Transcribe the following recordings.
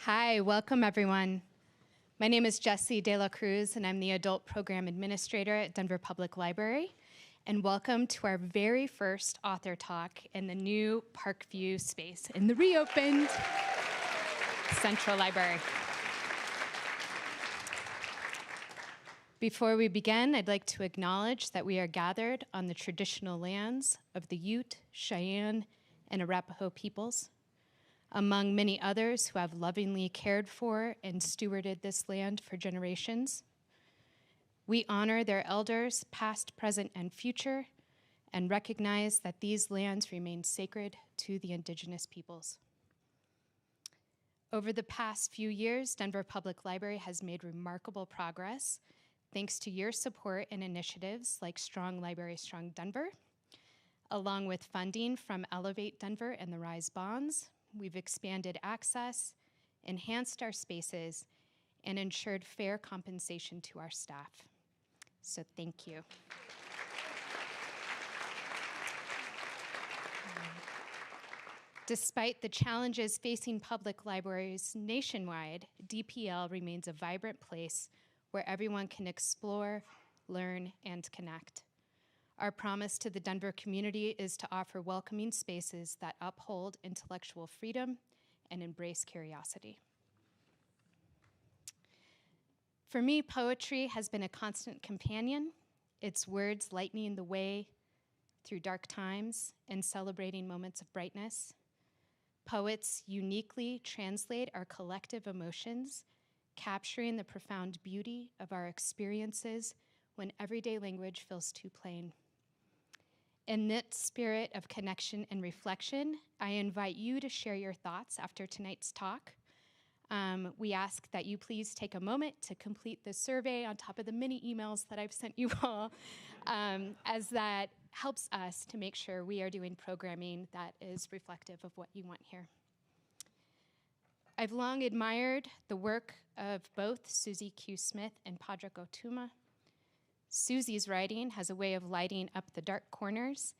Hi, welcome everyone. My name is Jessie De La Cruz, and I'm the Adult Program Administrator at Denver Public Library. And welcome to our very first author talk in the new Parkview space in the reopened Central Library. Before we begin, I'd like to acknowledge that we are gathered on the traditional lands of the Ute, Cheyenne, and Arapaho peoples, among many others who have lovingly cared for and stewarded this land for generations. We honor their elders, past, present, and future, and recognize that these lands remain sacred to the indigenous peoples. Over the past few years, Denver Public Library has made remarkable progress thanks to your support and initiatives like Strong Library, Strong Denver. Along with funding from Elevate Denver and the RISE bonds, we've expanded access, enhanced our spaces, and ensured fair compensation to our staff. So thank you. Despite the challenges facing public libraries nationwide, DPL remains a vibrant place where everyone can explore, learn, and connect. Our promise to the Denver community is to offer welcoming spaces that uphold intellectual freedom and embrace curiosity. For me, poetry has been a constant companion, its words lightening the way through dark times and celebrating moments of brightness. Poets uniquely translate our collective emotions, capturing the profound beauty of our experiences when everyday language feels too plain. In this spirit of connection and reflection, I invite you to share your thoughts after tonight's talk. We ask that you please take a moment to complete the survey on top of the many emails that I've sent you all, as that helps us to make sure we are doing programming that is reflective of what you want here. I've long admired the work of both Suzi Q. Smith and Pádraig Ó Tuama. Suzi's writing has a way of lighting up the dark corners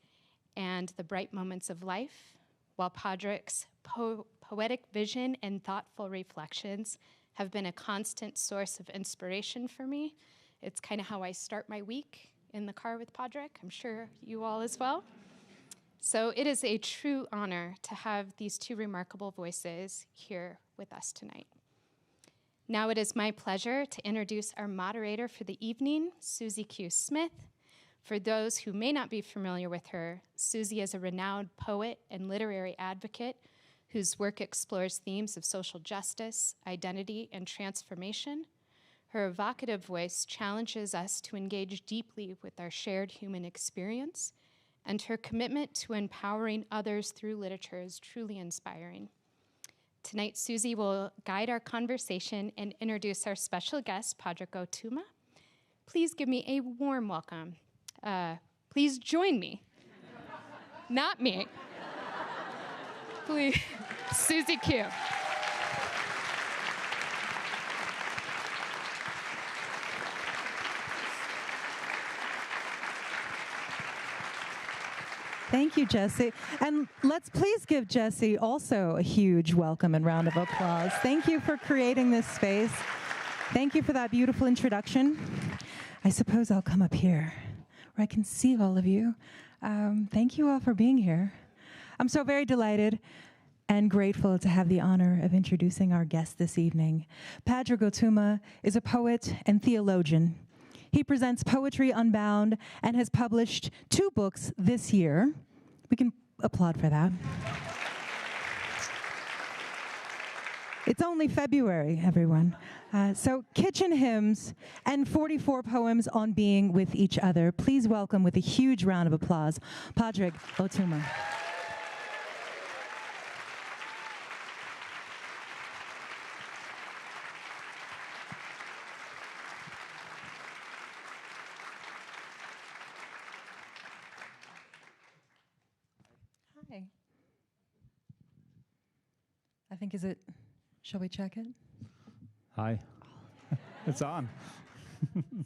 and the bright moments of life, while Pádraig's poetic vision and thoughtful reflections have been a constant source of inspiration for me. It's kind of how I start my week in the car with Pádraig. I'm sure you all as well. So it is a true honor to have these two remarkable voices here with us tonight. Now it is my pleasure to introduce our moderator for the evening, Suzi Q. Smith. For those who may not be familiar with her, Suzi is a renowned poet and literary advocate whose work explores themes of social justice, identity, and transformation. Her evocative voice challenges us to engage deeply with our shared human experience, and her commitment to empowering others through literature is truly inspiring. Tonight, Suzi will guide our conversation and introduce our special guest, Pádraig Ó Tuama. Please give me a warm welcome. Please join me. Not me. Please, Suzi Q. Thank you, Jessie. And let's please give Jessie also a huge welcome and round of applause. Thank you for creating this space. Thank you for that beautiful introduction. I suppose I'll come up here where I can see all of you. Thank you all for being here. I'm so very delighted and grateful to have the honor of introducing our guest this evening. Pádraig Ó Tuama is a poet and theologian. He presents Poetry Unbound and has published 2 books this year. We can applaud for that. It's only February, everyone. So kitchen hymns and 44 poems on being with each other. Please welcome with a huge round of applause, Pádraig Ó Tuama. Hi. I think, shall we check it? Hi. It's on. Success.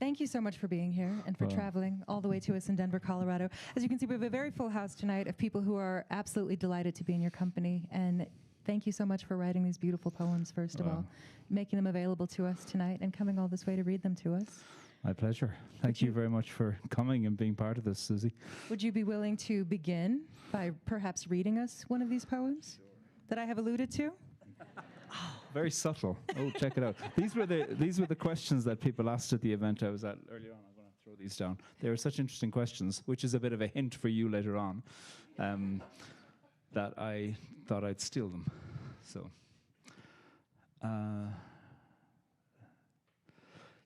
Thank you so much for being here and for traveling all the way to us in Denver, Colorado. As you can see, we have a very full house tonight of people who are absolutely delighted to be in your company. And Thank you so much for writing these beautiful poems, first of all, making them available to us tonight, and coming all this way to read them to us. My pleasure. Thank you very much for coming and being part of this, Suzi. Would you be willing to begin by perhaps reading us one of these poems that I have alluded to? Very subtle. Oh, check it out. These were the questions that people asked at the event I was at earlier on. I'm going to throw these down. They were such interesting questions, which is a bit of a hint for you later on, that I thought I'd steal them. So,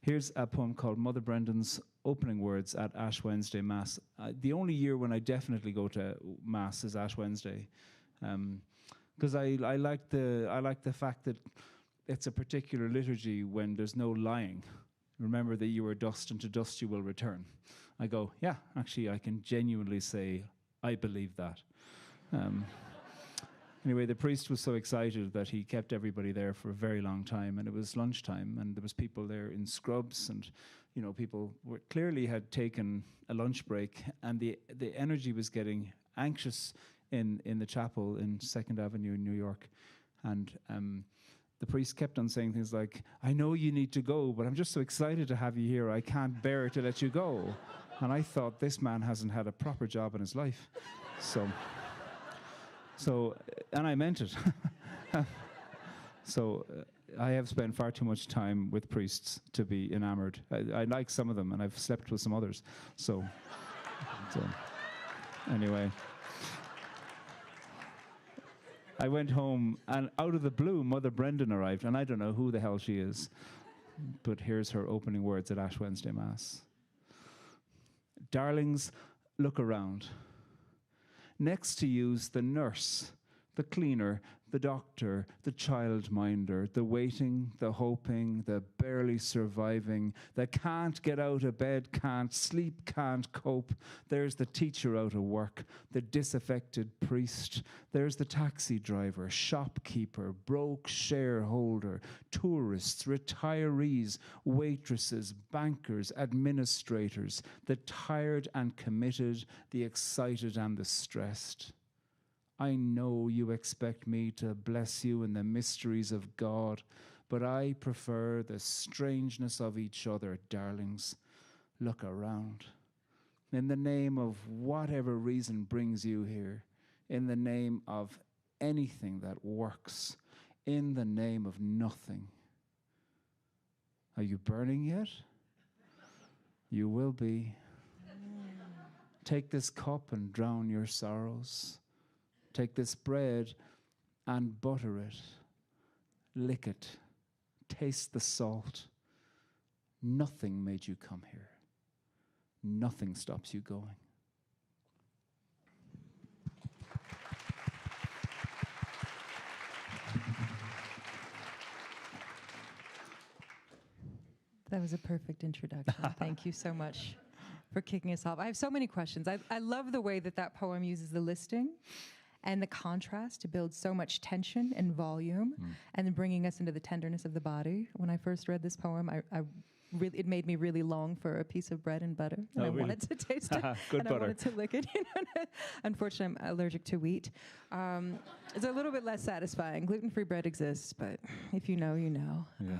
here's a poem called Mother Brendan's Opening Words at Ash Wednesday Mass. The only year when I definitely go to Mass is Ash Wednesday, because I like the fact that it's a particular liturgy when there's no lying. Remember that you are dust, and to dust you will return. I go, yeah, actually, I can genuinely say I believe that. Anyway, the priest was so excited that he kept everybody there for a very long time, and it was lunchtime, and there was people there in scrubs, and people clearly had taken a lunch break, and the energy was getting anxious in the chapel in 2nd Avenue in New York, and the priest kept on saying things like, "I know you need to go, but I'm just so excited to have you here. I can't bear to let you go." And I thought, this man hasn't had a proper job in his life, So, and I meant it. So, I have spent far too much time with priests to be enamored. I like some of them, and I've slept with some others. So anyway. I went home, and out of the blue, Mother Brendan arrived, and I don't know who the hell she is. But here's her opening words at Ash Wednesday Mass. Darlings, look around. Next to you's the nurse, the cleaner, the doctor, the childminder, the waiting, the hoping, the barely surviving, the can't get out of bed, can't sleep, can't cope. There's the teacher out of work, the disaffected priest. There's the taxi driver, shopkeeper, broke shareholder, tourists, retirees, waitresses, bankers, administrators, the tired and committed, the excited and the stressed. I know you expect me to bless you in the mysteries of God, but I prefer the strangeness of each other, darlings. Look around. In the name of whatever reason brings you here, in the name of anything that works, in the name of nothing. Are you burning yet? You will be. Take this cup and drown your sorrows. Take this bread and butter it. Lick it. Taste the salt. Nothing made you come here. Nothing stops you going. That was a perfect introduction. Thank you so much for kicking us off. I have so many questions. I love the way that poem uses the listing and the contrast to build so much tension and volume, and then bringing us into the tenderness of the body. When I first read this poem, it made me really long for a piece of bread and butter, and I wanted to taste it, Good and butter. I wanted to lick it. Unfortunately, I'm allergic to wheat. It's a little bit less satisfying. Gluten-free bread exists, but if you know, you know. Yeah.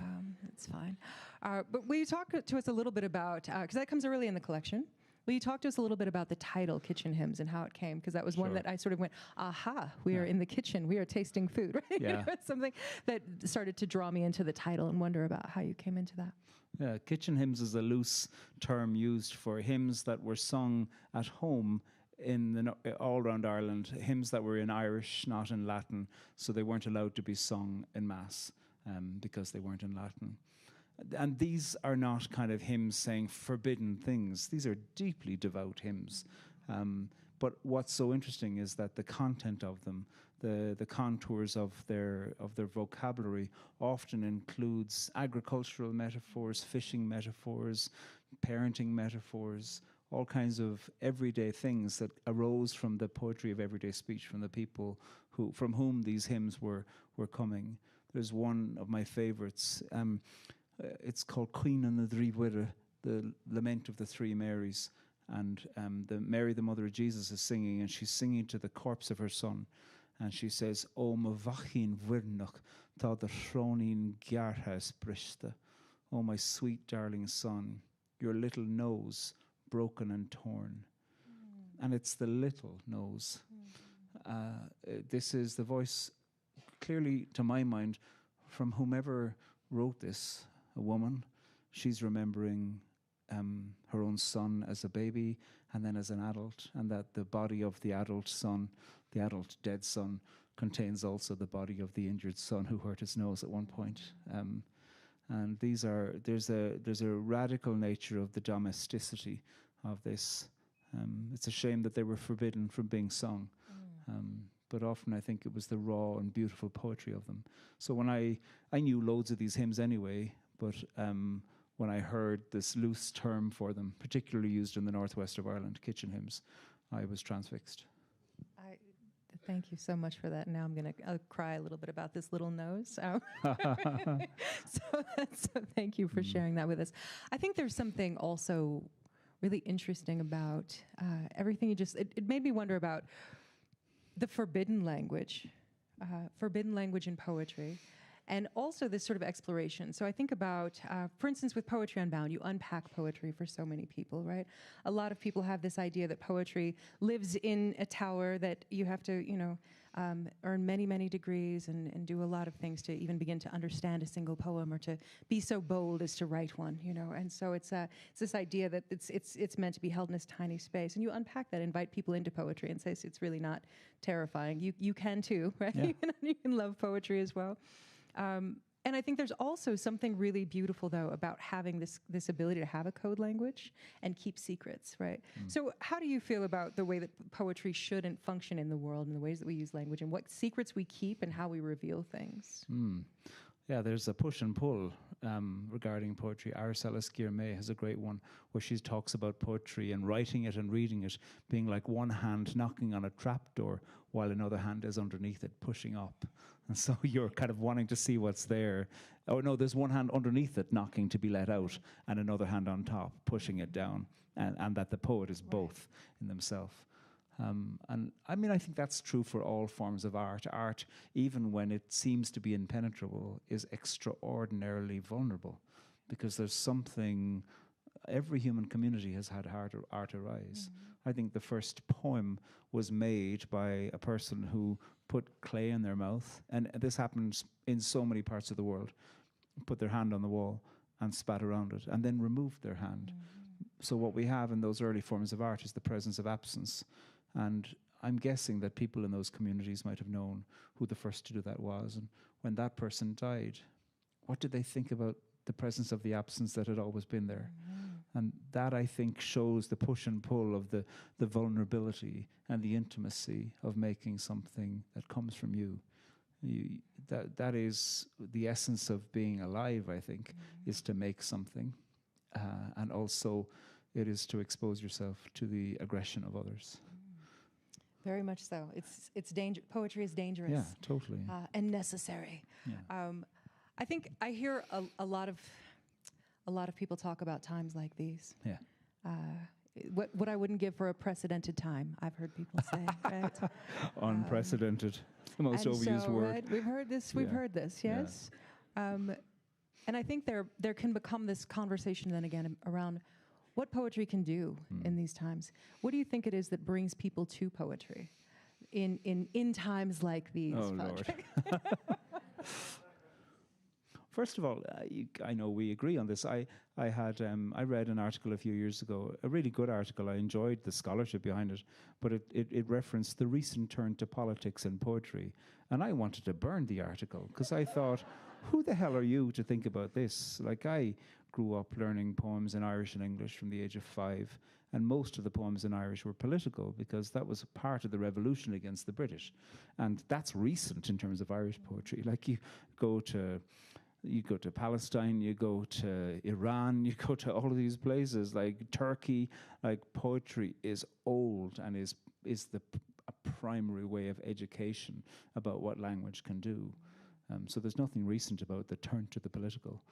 It's fine. But will you talk to us a little bit about, because that comes early in the collection, will you talk to us a little bit about the title, Kitchen Hymns, and how it came? Because that was one that I sort of went, aha, we are in the kitchen, we are tasting food, right? Yeah. It's something that started to draw me into the title, and wonder about how you came into that. Yeah, kitchen hymns is a loose term used for hymns that were sung at home all around Ireland, hymns that were in Irish, not in Latin, so they weren't allowed to be sung in Mass because they weren't in Latin. And these are not kind of hymns saying forbidden things. These are deeply devout hymns. But what's so interesting is that the content of them, the contours of their vocabulary often includes agricultural metaphors, fishing metaphors, parenting metaphors, all kinds of everyday things that arose from the poetry of everyday speech from the people from whom these hymns were coming. There's one of my favorites. It's called Queen and the Drí Mhuire, the Lament of the Three Marys. And Mary, the mother of Jesus, is singing, and she's singing to the corpse of her son. And she says, O ma vachin virnach, ta the shronin garhas brista. Oh, my sweet darling son, your little nose broken and torn. And it's the little nose. This is the voice, clearly to my mind, from whomever wrote this, a woman. She's remembering her own son as a baby and then as an adult, and that the body of the adult son, the adult dead son, contains also the body of the injured son who hurt his nose at one point. And there's a radical nature of the domesticity of this. It's a shame that they were forbidden from being sung. But often I think it was the raw and beautiful poetry of them. So when I knew loads of these hymns anyway, but when I heard this loose term for them, particularly used in the northwest of Ireland, kitchen hymns, I was transfixed. Thank you so much for that. Now I'm going to cry a little bit about this little nose. So thank you for sharing that with us. I think there's something also really interesting about everything you just, it made me wonder about the forbidden language in poetry, and also this sort of exploration. So I think about, for instance, with Poetry Unbound, you unpack poetry for so many people, right? A lot of people have this idea that poetry lives in a tower, that you have to, earn many, many degrees and do a lot of things to even begin to understand a single poem, or to be so bold as to write one, And so it's this idea that it's meant to be held in this tiny space. And you unpack that, invite people into poetry and say it's really not terrifying. You can too, right? Yeah. You can love poetry as well. And I think there's also something really beautiful, though, about having this ability to have a code language and keep secrets, right? So how do you feel about the way that poetry shouldn't function in the world, and the ways that we use language, and what secrets we keep and how we reveal things? Yeah, there's a push and pull regarding poetry. Arcelis Guillemet has a great one where she talks about poetry and writing it and reading it being like one hand knocking on a trapdoor while another hand is underneath it pushing up. And so you're kind of wanting to see what's there. Oh no, there's one hand underneath it knocking to be let out, and another hand on top pushing it down, and that the poet is both in themselves. And I mean, I think that's true for all forms of art. Art, even when it seems to be impenetrable, is extraordinarily vulnerable, because there's something, every human community has had art arise. I think the first poem was made by a person who put clay in their mouth, and this happens in so many parts of the world, put their hand on the wall and spat around it, and then removed their hand. So what we have in those early forms of art is the presence of absence. And I'm guessing that people in those communities might have known who the first to do that was. And when that person died, what did they think about the presence of the absence that had always been there? And that, I think, shows the push and pull of the vulnerability and the intimacy of making something that comes from you. That is the essence of being alive, I think, is to make something. And also it is to expose yourself to the aggression of others. Very much so. It's poetry is dangerous. Yeah, totally. And necessary. Yeah. I think I hear a lot of people talk about times like these. Yeah. What I wouldn't give for a precidented time, I've heard people say. Right? Unprecedented, the most overused word. Right, we've heard this. We've heard this. Yes. Yeah. And I think there can become this conversation then again around what poetry can do in these times. What do you think it is that brings people to poetry in times like these? Oh, Lord. First of all, I know we agree on this. I read an article a few years ago, a really good article. I enjoyed the scholarship behind it, but it referenced the recent turn to politics in poetry. And I wanted to burn the article because I thought, who the hell are you to think about this? Like, I grew up learning poems in Irish and English from the age of 5, and most of the poems in Irish were political because that was part of the revolution against the British. And that's recent in terms of Irish poetry. Like, you go to Palestine, you go to Iran, you go to all of these places, like Turkey. Like, poetry is old and is a primary way of education about what language can do. So there's nothing recent about the turn to the political.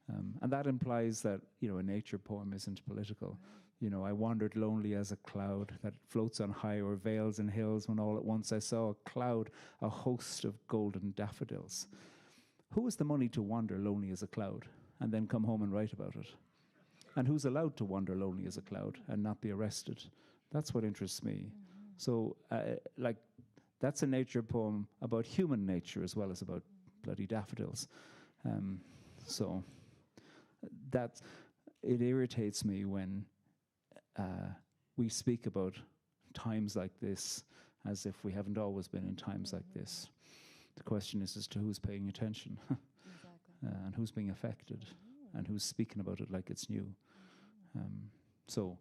And that implies that, a nature poem isn't political. I wandered lonely as a cloud that floats on high or veils in hills when all at once I saw a cloud, a host of golden daffodils. Who has the money to wander lonely as a cloud and then come home and write about it? And who's allowed to wander lonely as a cloud and not be arrested? That's what interests me. So, that's a nature poem about human nature as well as about bloody daffodils. So that it irritates me when we speak about times like this as if we haven't always been in times like this. The question is as to who's paying attention and who's being affected and who's speaking about it like it's new. So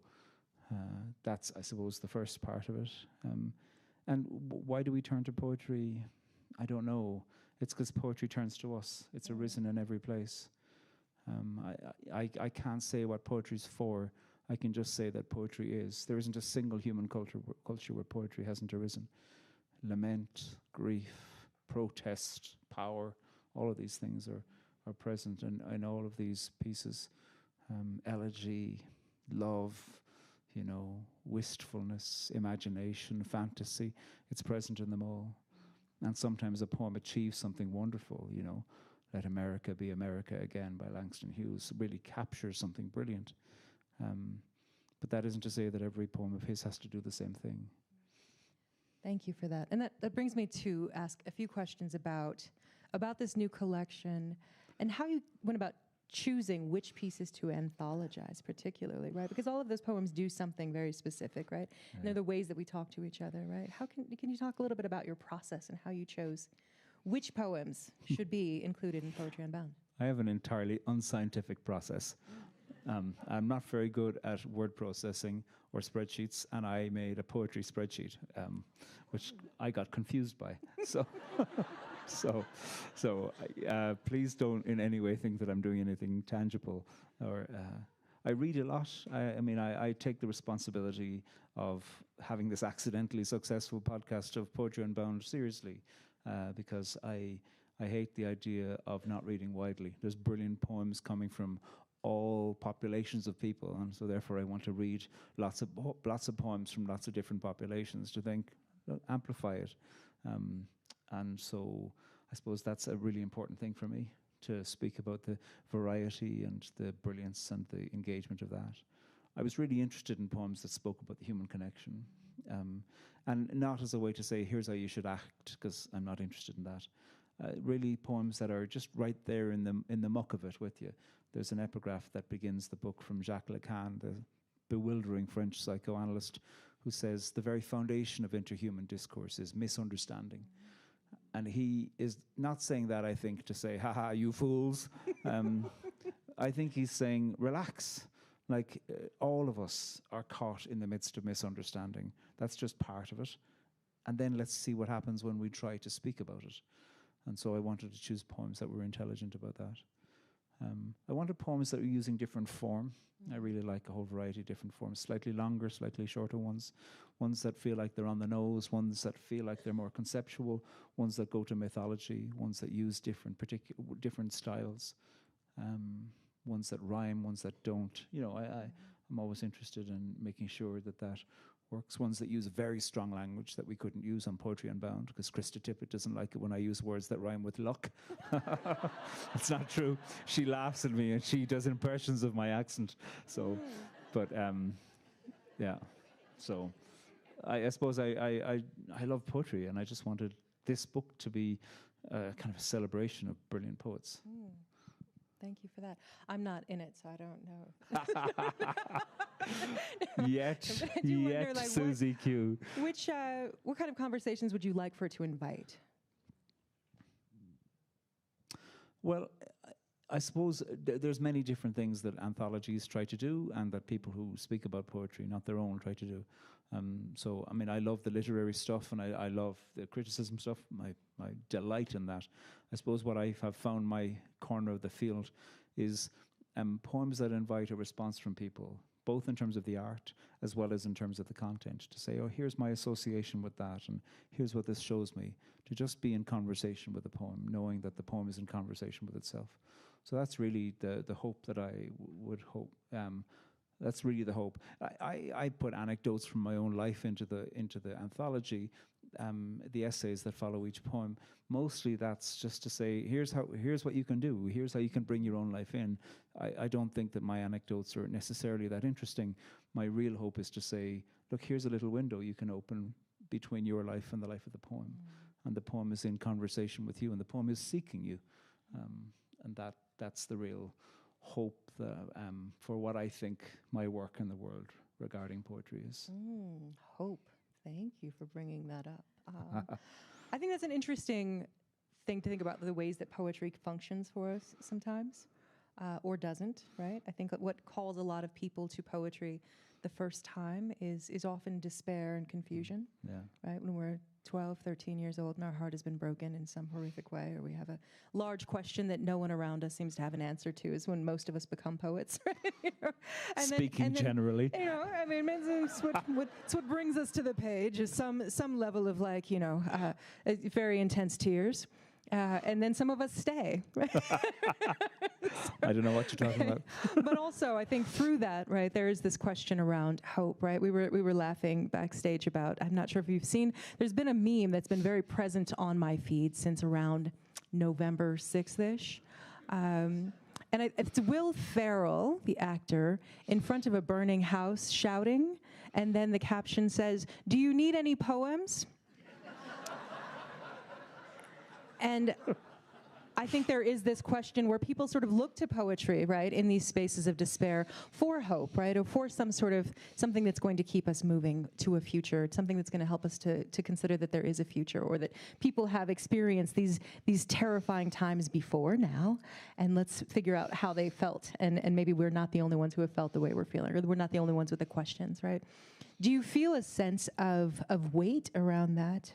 that's, I suppose, the first part of it. And why do we turn to poetry? I don't know. It's because poetry turns to us. It's arisen in every place. I can't say what poetry's for. I can just say that poetry is. There isn't a single human culture where poetry hasn't arisen. Lament, grief, protest, power, all of these things are present in all of these pieces. Elegy, love, wistfulness, imagination, fantasy. It's present in them all. And sometimes a poem achieves something wonderful, Let America Be America Again by Langston Hughes really captures something brilliant. But that isn't to say that every poem of his has to do the same thing. Thank you for that. And that brings me to ask a few questions about this new collection and how you went about choosing which pieces to anthologize particularly, right? Because all of those poems do something very specific, right? And they're the ways that we talk to each other, right? How can you talk a little bit about your process and how you chose which poems should be included in Poetry Unbound? I have an entirely unscientific process. I'm not very good at word processing or spreadsheets, and I made a poetry spreadsheet, which I got confused by. So, please don't in any way think that I'm doing anything tangible. Or I read a lot. I take the responsibility of having this accidentally successful podcast of Poetry Unbound seriously, because I hate the idea of not reading widely. There's brilliant poems coming from all populations of people, and so therefore I want to read lots of poems from lots of different populations to think, amplify it. And so I suppose that's a really important thing for me, to speak about the variety and the brilliance and the engagement of that. I was really interested in poems that spoke about the human connection, and not as a way to say, here's how you should act, because I'm not interested in that. Really poems that are just right there in the muck of it with you. There's an epigraph that begins the book from Jacques Lacan, the bewildering French psychoanalyst, who says the very foundation of interhuman discourse is misunderstanding. And he is not saying that, I think, to say, haha, you fools. I think he's saying, relax. All of us are caught in the midst of misunderstanding. That's just part of it. And then let's see what happens when we try to speak about it. And so I wanted to choose poems that were intelligent about that. I wanted poems that were using different form. I really like a whole variety of different forms, slightly longer, slightly shorter ones that feel like they're on the nose, ones that feel like they're more conceptual, ones that go to mythology, ones that use different styles, ones that rhyme, ones that don't. I'm always interested in making sure that works. Ones that use a very strong language that we couldn't use on Poetry Unbound, because Krista Tippett doesn't like it when I use words that rhyme with luck. That's not true. She laughs at me and she does impressions of my accent. So, but yeah. So I suppose I love poetry, and I just wanted this book to be kind of a celebration of brilliant poets. Thank you for that. I'm not in it, so I don't know. Yet, Suzi Q. What kind of conversations would you like for it to invite? Well, I suppose there's many different things that anthologies try to do, and that people who speak about poetry, not their own, try to do. I love the literary stuff, and I love the criticism stuff. My delight in that. I suppose what I have found my corner of the field is poems that invite a response from people, both in terms of the art as well as in terms of the content, to say, oh, here's my association with that, and here's what this shows me, to just be in conversation with the poem, knowing that the poem is in conversation with itself. So that's really the hope that I would hope. That's really the hope. I put anecdotes from my own life into the anthology, the essays that follow each poem. Mostly that's just to say, here's what you can do. Here's how you can bring your own life in. I don't think that my anecdotes are necessarily that interesting. My real hope is to say, look, here's a little window you can open between your life and the life of the poem. And the poem is in conversation with you, and the poem is seeking you. And that's the real hope for what I think my work in the world regarding poetry is. Hope. Thank you for bringing that up. I think that's an interesting thing to think about, the ways that poetry functions for us sometimes, or doesn't, right? I think that what calls a lot of people to poetry the first time is often despair and confusion, right? When we're 12, 13 years old and our heart has been broken in some horrific way, or we have a large question that no one around us seems to have an answer to, is when most of us become poets, right? And Speaking generally. I mean, it's what brings us to the page is some level of very intense tears. And then some of us stay. Right? I don't know what you're talking about. But also, I think through that, right, there is this question around hope, right? We were laughing backstage about, I'm not sure if you've seen, there's been a meme that's been very present on my feed since around November 6th-ish. And it's Will Ferrell, the actor, in front of a burning house shouting, and then the caption says, "Do you need any poems?" And I think there is this question where people sort of look to poetry, right, in these spaces of despair for hope, right, or for something that's going to keep us moving to a future, something that's going to help us to consider that there is a future, or that people have experienced these terrifying times before now, and let's figure out how they felt, and maybe we're not the only ones who have felt the way we're feeling, or we're not the only ones with the questions, right? Do you feel a sense of weight around that,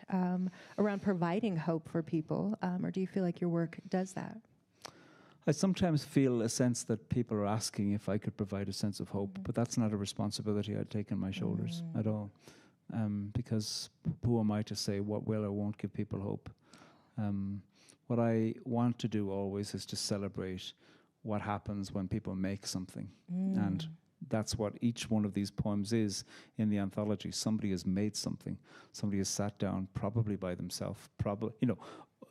around providing hope for people, or do you feel like your work does that? I sometimes feel a sense that people are asking if I could provide a sense of hope, but that's not a responsibility I'd take on my shoulders at all, because who am I to say what will or won't give people hope? What I want to do always is to celebrate what happens when people make something, and that's what each one of these poems is in the anthology. Somebody has made something. Somebody has sat down, probably by themselves,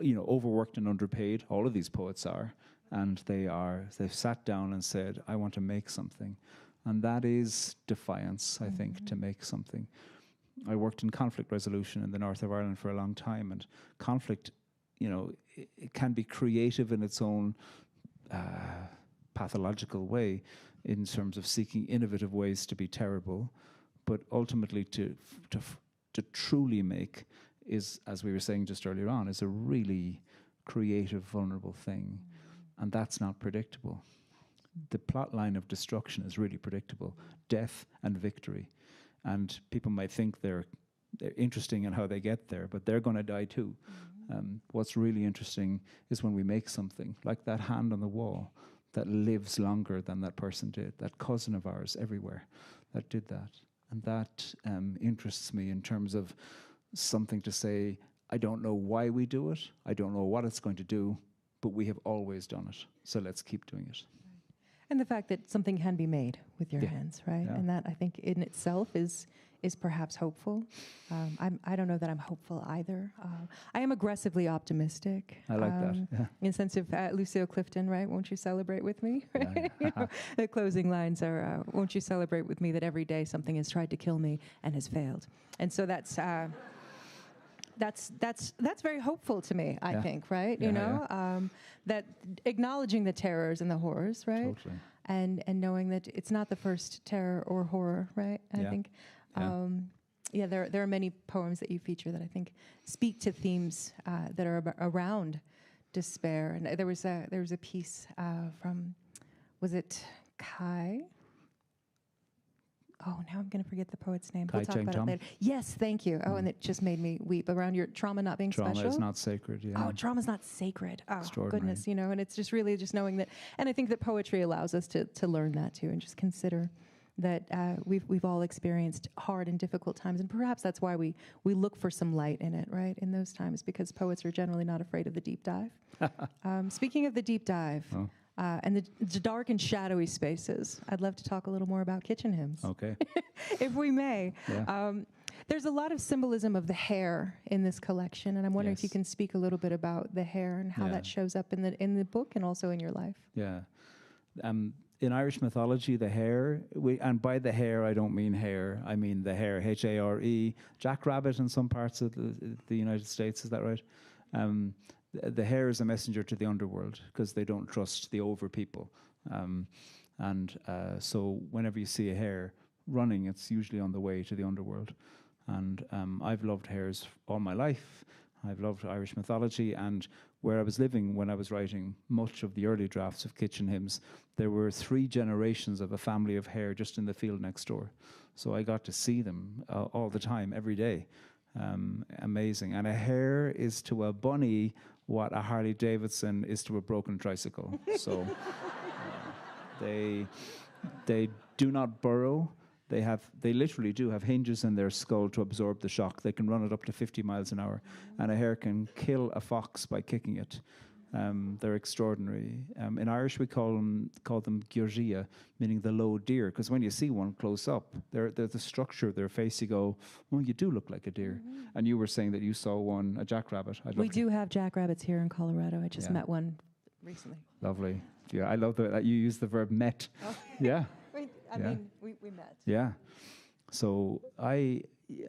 overworked and underpaid. All of these poets are, and they've sat down and said, "I want to make something," and that is defiance. I think, to make something. I worked in conflict resolution in the north of Ireland for a long time, and conflict, it can be creative in its own pathological way, in terms of seeking innovative ways to be terrible, but ultimately to truly make is, as we were saying just earlier on, is a really creative, vulnerable thing, and that's not predictable. The plot line of destruction is really predictable: death and victory, and people might think they're interesting in how they get there, but they're going to die too. What's really interesting is when we make something like that hand on the wall that lives longer than that person did, that cousin of ours everywhere that did that. And that interests me in terms of something to say, I don't know why we do it, I don't know what it's going to do, but we have always done it, so let's keep doing it. And the fact that something can be made with your hands, right? Yeah. And that, I think, in itself is perhaps hopeful. I don't know that I'm hopeful either. I am aggressively optimistic. I like that. Yeah. In the sense of Lucille Clifton, right? Won't you celebrate with me? Right? Yeah. The closing lines are, won't you celebrate with me that every day something has tried to kill me and has failed. And so that's very hopeful to me, I think, right? Yeah, that acknowledging the terrors and the horrors, right? Totally. And knowing that it's not the first terror or horror, right? And I think, there are many poems that you feature that I think speak to themes that are around despair. And there was a piece from, was it Kai? Oh, now I'm going to forget the poet's name. We'll talk about it later. Yes, thank you. Oh, and it just made me weep around your trauma not being special. Trauma is not sacred, yeah. Oh, trauma's not sacred. Oh, goodness, and it's just really just knowing that. And I think that poetry allows us to learn that too, and just consider that we've all experienced hard and difficult times, and perhaps that's why we look for some light in it, right, in those times, because poets are generally not afraid of the deep dive. Speaking of the deep dive, and the dark and shadowy spaces. I'd love to talk a little more about kitchen hymns. Okay. If we may. Yeah. There's a lot of symbolism of the hair in this collection, and I'm wondering if you Yes. can speak a little bit about the hair and how that shows up in the book and also in your life. Yeah. In Irish mythology, the hare, and by the hare I don't mean hair, I mean the hare, H-A-R-E, jackrabbit in some parts of the United States, is that right? The hare is a messenger to the underworld because they don't trust the over people. So whenever you see a hare running, it's usually on the way to the underworld. And I've loved hares all my life. I've loved Irish mythology, and where I was living when I was writing much of the early drafts of kitchen hymns, there were 3 generations of a family of hare just in the field next door. So I got to see them all the time, every day. Amazing. And a hare is to a bunny what a Harley Davidson is to a broken tricycle. So they do not burrow. They literally do have hinges in their skull to absorb the shock. They can run it up to 50 miles an hour, and a hare can kill a fox by kicking it. They're extraordinary. In Irish, we call them gyurgia, meaning the low deer, because when you see one close up, they're the structure of their face, you go, well, you do look like a deer. And you were saying that you saw one, a jackrabbit. We do have jackrabbits here in Colorado. I just met one recently. Lovely. Yeah, I love that you use the verb met. Oh. Yeah. I mean, we met. Yeah. So I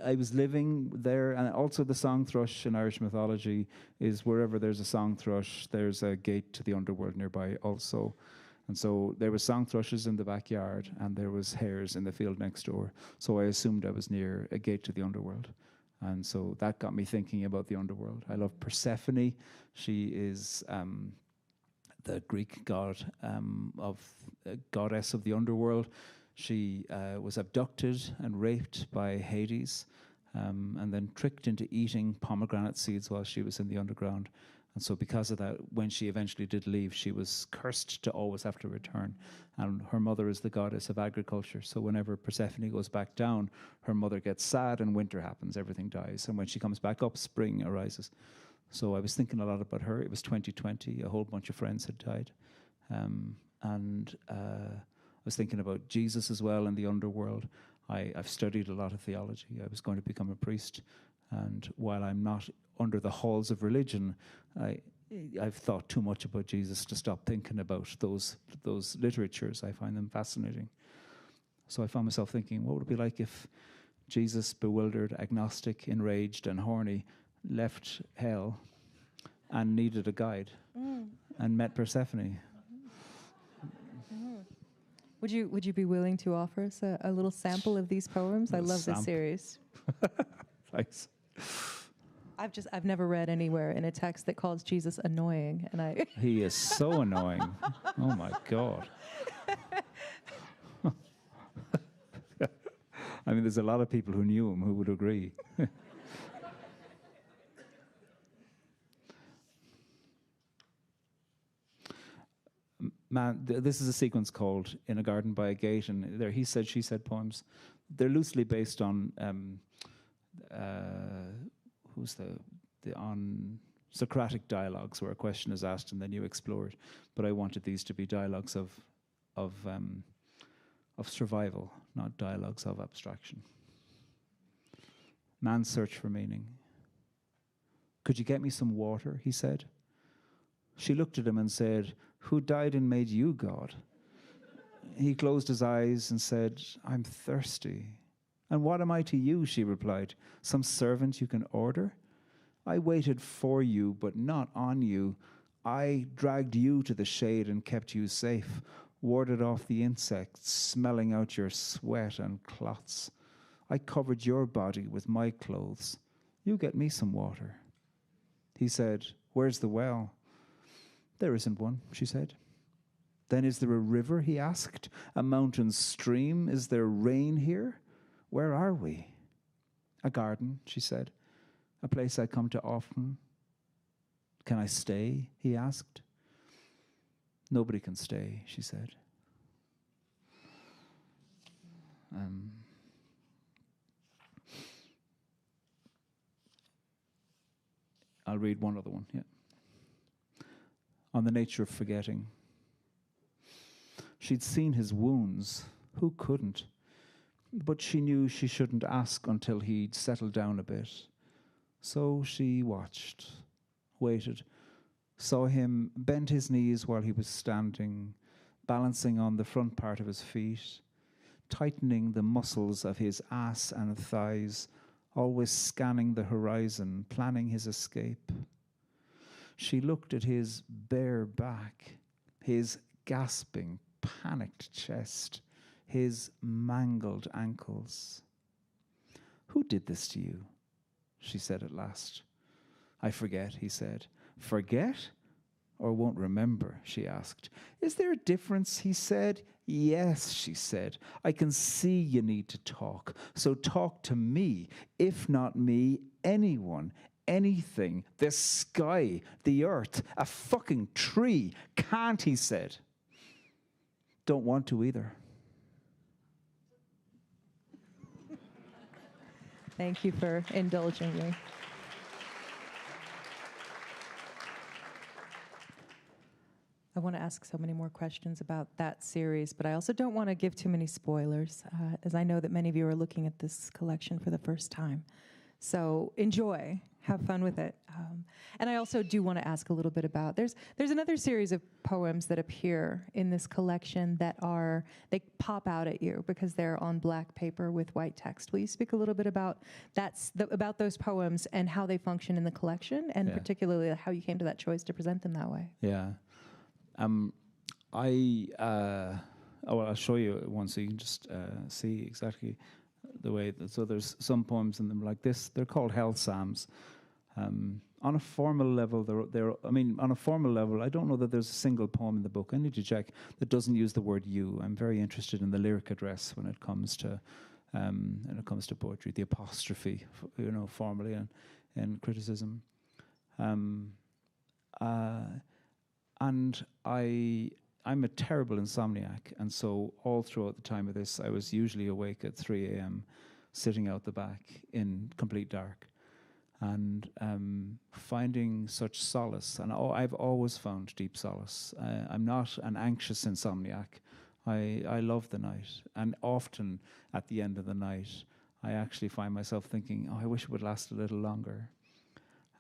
was living there, and also the song thrush in Irish mythology is wherever there's a song thrush, there's a gate to the underworld nearby also. And so there were song thrushes in the backyard, and there was hares in the field next door. So I assumed I was near a gate to the underworld. And so that got me thinking about the underworld. I love Persephone. She is the Greek god goddess of the underworld. She was abducted and raped by Hades, and then tricked into eating pomegranate seeds while she was in the underground. And so because of that, when she eventually did leave, she was cursed to always have to return. And her mother is the goddess of agriculture. So whenever Persephone goes back down, her mother gets sad and winter happens, everything dies. And when she comes back up, spring arises. So I was thinking a lot about her. It was 2020. A whole bunch of friends had died. I was thinking about Jesus as well in the underworld. I've studied a lot of theology. I was going to become a priest. And while I'm not under the halls of religion, I've thought too much about Jesus to stop thinking about those literatures. I find them fascinating. So I found myself thinking, what would it be like if Jesus, bewildered, agnostic, enraged, and horny, left hell and needed a guide and met Persephone? Would you be willing to offer us a little sample of these poems? I love this series. Thanks. I've never read anywhere in a text that calls Jesus annoying, and He is so annoying. Oh my God. I mean, there's a lot of people who knew him who would agree. Man, this is a sequence called "In a Garden by a Gate," and there he said, she said poems. They're loosely based on on Socratic dialogues, where a question is asked and then you explore it. But I wanted these to be dialogues of survival, not dialogues of abstraction. Man's search for meaning. "Could you get me some water?" he said. She looked at him and said, "Who died and made you God?" He closed his eyes and said, "I'm thirsty." "And what am I to you?" she replied. "Some servant you can order? I waited for you, but not on you. I dragged you to the shade and kept you safe, warded off the insects, smelling out your sweat and clots. I covered your body with my clothes. You get me some water." He said, "Where's the well?" "There isn't one," she said. "Then is there a river?" he asked. "A mountain stream? Is there rain here? Where are we?" "A garden," she said. "A place I come to often." "Can I stay?" he asked. "Nobody can stay," she said. I'll read one other one, yeah. On the nature of forgetting. She'd seen his wounds. Who couldn't? But she knew she shouldn't ask until he'd settled down a bit. So she watched, waited, saw him bend his knees while he was standing, balancing on the front part of his feet, tightening the muscles of his ass and thighs, always scanning the horizon, planning his escape. She looked at his bare back, his gasping, panicked chest, his mangled ankles. "Who did this to you?" she said at last. "I forget," he said. "Forget? Or won't remember?" she asked. "Is there a difference?" he said. "Yes," she said. "I can see you need to talk. So talk to me. If not me, anyone, anything, the sky, the earth, a fucking tree. Can't," he said. "Don't want to either." Thank you for indulging me. I want to ask so many more questions about that series, but I also don't want to give too many spoilers, as I know that many of you are looking at this collection for the first time. So enjoy, have fun with it. And I also do want to ask a little bit about, there's another series of poems that appear in this collection that they pop out at you because they're on black paper with white text. Will you speak a little bit about about those poems and how they function in the collection, and particularly how you came to that choice to present them that way? Yeah. I'll show you one so you can just see exactly the way. So there's some poems in them like this. They're called Hell Psalms. On a formal level, on a formal level, I don't know that there's a single poem in the book. I need to check that doesn't use the word "you." I'm very interested in the lyric address when it comes to poetry, the apostrophe, formally and criticism. And I'm a terrible insomniac, and so all throughout the time of this, I was usually awake at 3 a.m., sitting out the back in complete dark, and finding such solace. And I've always found deep solace. I'm not an anxious insomniac. I love the night, and often at the end of the night, I actually find myself thinking, "Oh, I wish it would last a little longer."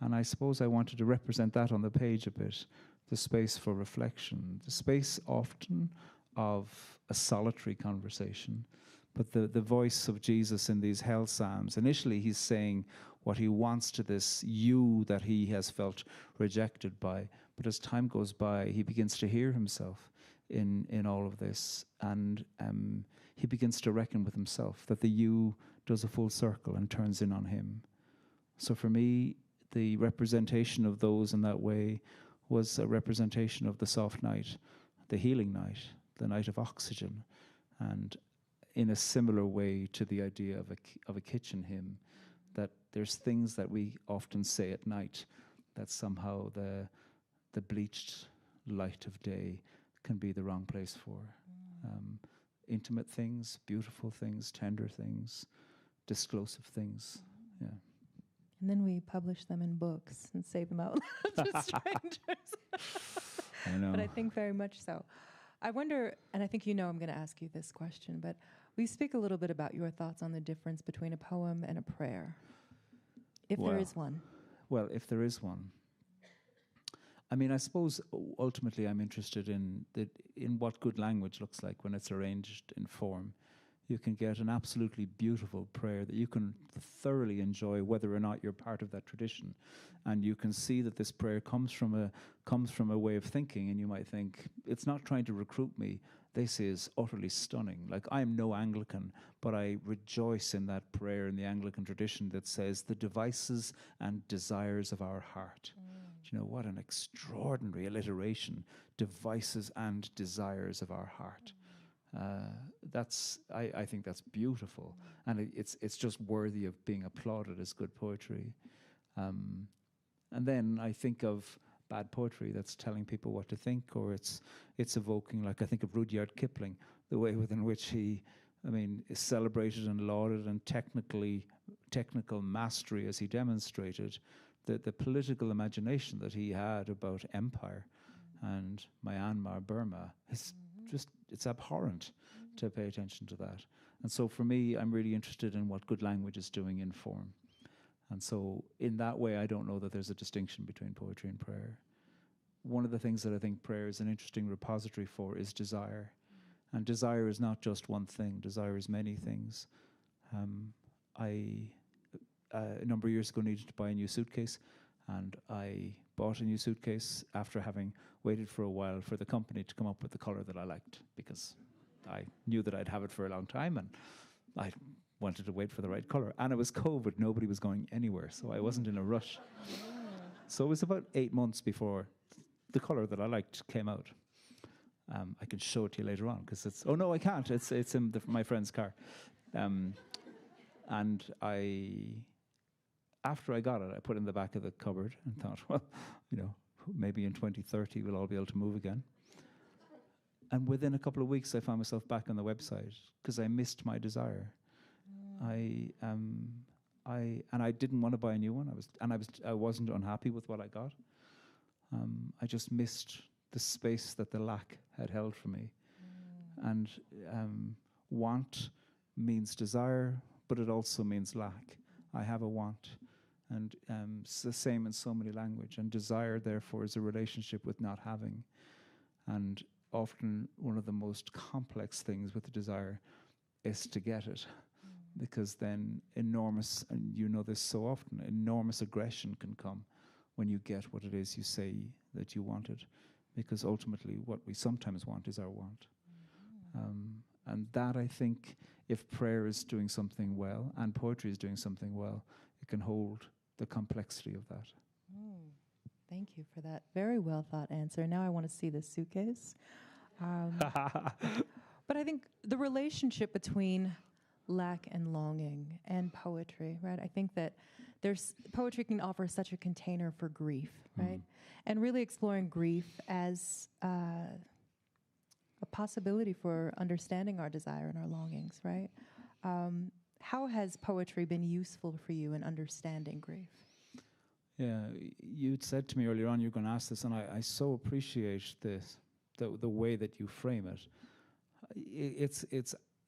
And I suppose I wanted to represent that on the page a bit. The space for reflection, the space often of a solitary conversation, but the voice of Jesus in these Hell Psalms. Initially, he's saying what he wants to this you that he has felt rejected by, but as time goes by, he begins to hear himself in all of this, and he begins to reckon with himself, that the you does a full circle and turns in on him. So for me, the representation of those in that way was a representation of the soft night, the healing night, the night of oxygen, and in a similar way to the idea of a kitchen hymn, that there's things that we often say at night that somehow the bleached light of day can be the wrong place for. Intimate things, beautiful things, tender things, disclosive things. Yeah. And then we publish them in books and save them out to strangers. I know. But I think very much so. I wonder, and I think I'm going to ask you this question, but will you speak a little bit about your thoughts on the difference between a poem and a prayer, if there is one? Well, if there is one. I mean, I suppose ultimately I'm interested in what good language looks like when it's arranged in form. You can get an absolutely beautiful prayer that you can thoroughly enjoy, whether or not you're part of that tradition. And you can see that this prayer comes from a way of thinking, and you might think, it's not trying to recruit me. This is utterly stunning. Like, I'm no Anglican, but I rejoice in that prayer in the Anglican tradition that says, the devices and desires of our heart. Do you know, what an extraordinary alliteration. Devices and desires of our heart. I think that's beautiful, and it's just worthy of being applauded as good poetry. And then I think of bad poetry that's telling people what to think, or it's evoking, like I think of Rudyard Kipling, the way within which he, is celebrated and lauded, and technical mastery as he demonstrated, the political imagination that he had about empire and Myanmar, Burma, is it's abhorrent to pay attention to that. And so for me, I'm really interested in what good language is doing in form. And so in that way, I don't know that there's a distinction between poetry and prayer. One of the things that I think prayer is an interesting repository for is desire. And desire is not just one thing. Desire is many things. A number of years ago, needed to buy a new suitcase. And I bought a new suitcase after having waited for a while for the company to come up with the color that I liked, because I knew that I'd have it for a long time, and I wanted to wait for the right color. And it was COVID. Nobody was going anywhere, so I wasn't in a rush. So it was about 8 months before the color that I liked came out. I can show it to you later on, because it's... Oh, no, I can't. It's in my friend's car. And after I got it, I put it in the back of the cupboard and thought, well, maybe in 2030 we'll all be able to move again. And within a couple of weeks, I found myself back on the website because I missed my desire. I didn't want to buy a new one. I wasn't unhappy with what I got. I just missed the space that the lack had held for me. And want means desire, but it also means lack. I have a want. And it's the same in so many languages. And desire, therefore, is a relationship with not having. And often one of the most complex things with the desire is to get it. Because then enormous, and you know this so often, enormous aggression can come when you get what it is you say that you wanted. Because ultimately what we sometimes want is our want. And that, I think, if prayer is doing something well and poetry is doing something well, it can hold the complexity of that. Thank you for that very well thought answer. Now I want to see the suitcase. But I think the relationship between lack and longing and poetry, right? I think that poetry can offer such a container for grief, right? And really exploring grief as a possibility for understanding our desire and our longings, right? How has poetry been useful for you in understanding grief? Yeah, you'd said to me earlier on you're going to ask this, and I so appreciate this, the way that you frame it.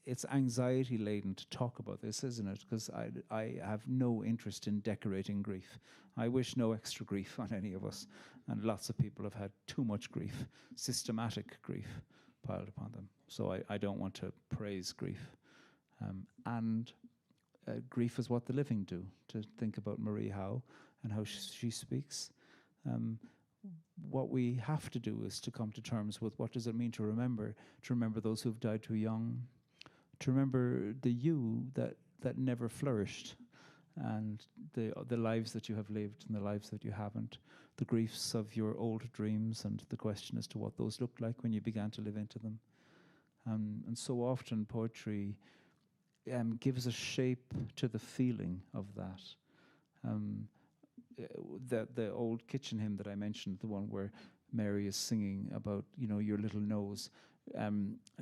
It's anxiety laden to talk about this, isn't it? Because I have no interest in decorating grief. I wish no extra grief on any of us, and lots of people have had too much grief, systematic grief piled upon them. So I don't want to praise grief. And grief is what the living do, to think about Marie Howe and how she speaks. What we have to do is to come to terms with what does it mean to remember those who've died too young, to remember the you that never flourished, and the lives that you have lived and the lives that you haven't, the griefs of your old dreams, and the question as to what those looked like when you began to live into them. And so often poetry gives a shape to the feeling of that. The old kitchen hymn that I mentioned, the one where Mary is singing about, your little nose.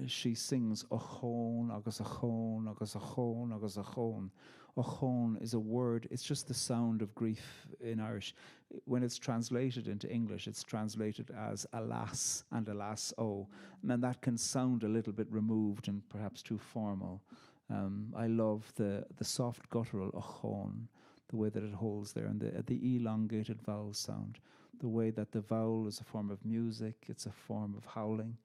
She sings ochon, agus ochon, agus ochon, agus ochon. Ochon is a word, it's just the sound of grief in Irish. When it's translated into English, it's translated as alas and alas oh. And that can sound a little bit removed and perhaps too formal. I love the soft guttural ochon, the way that it holds there, and the elongated vowel sound, the way that the vowel is a form of music, it's a form of howling.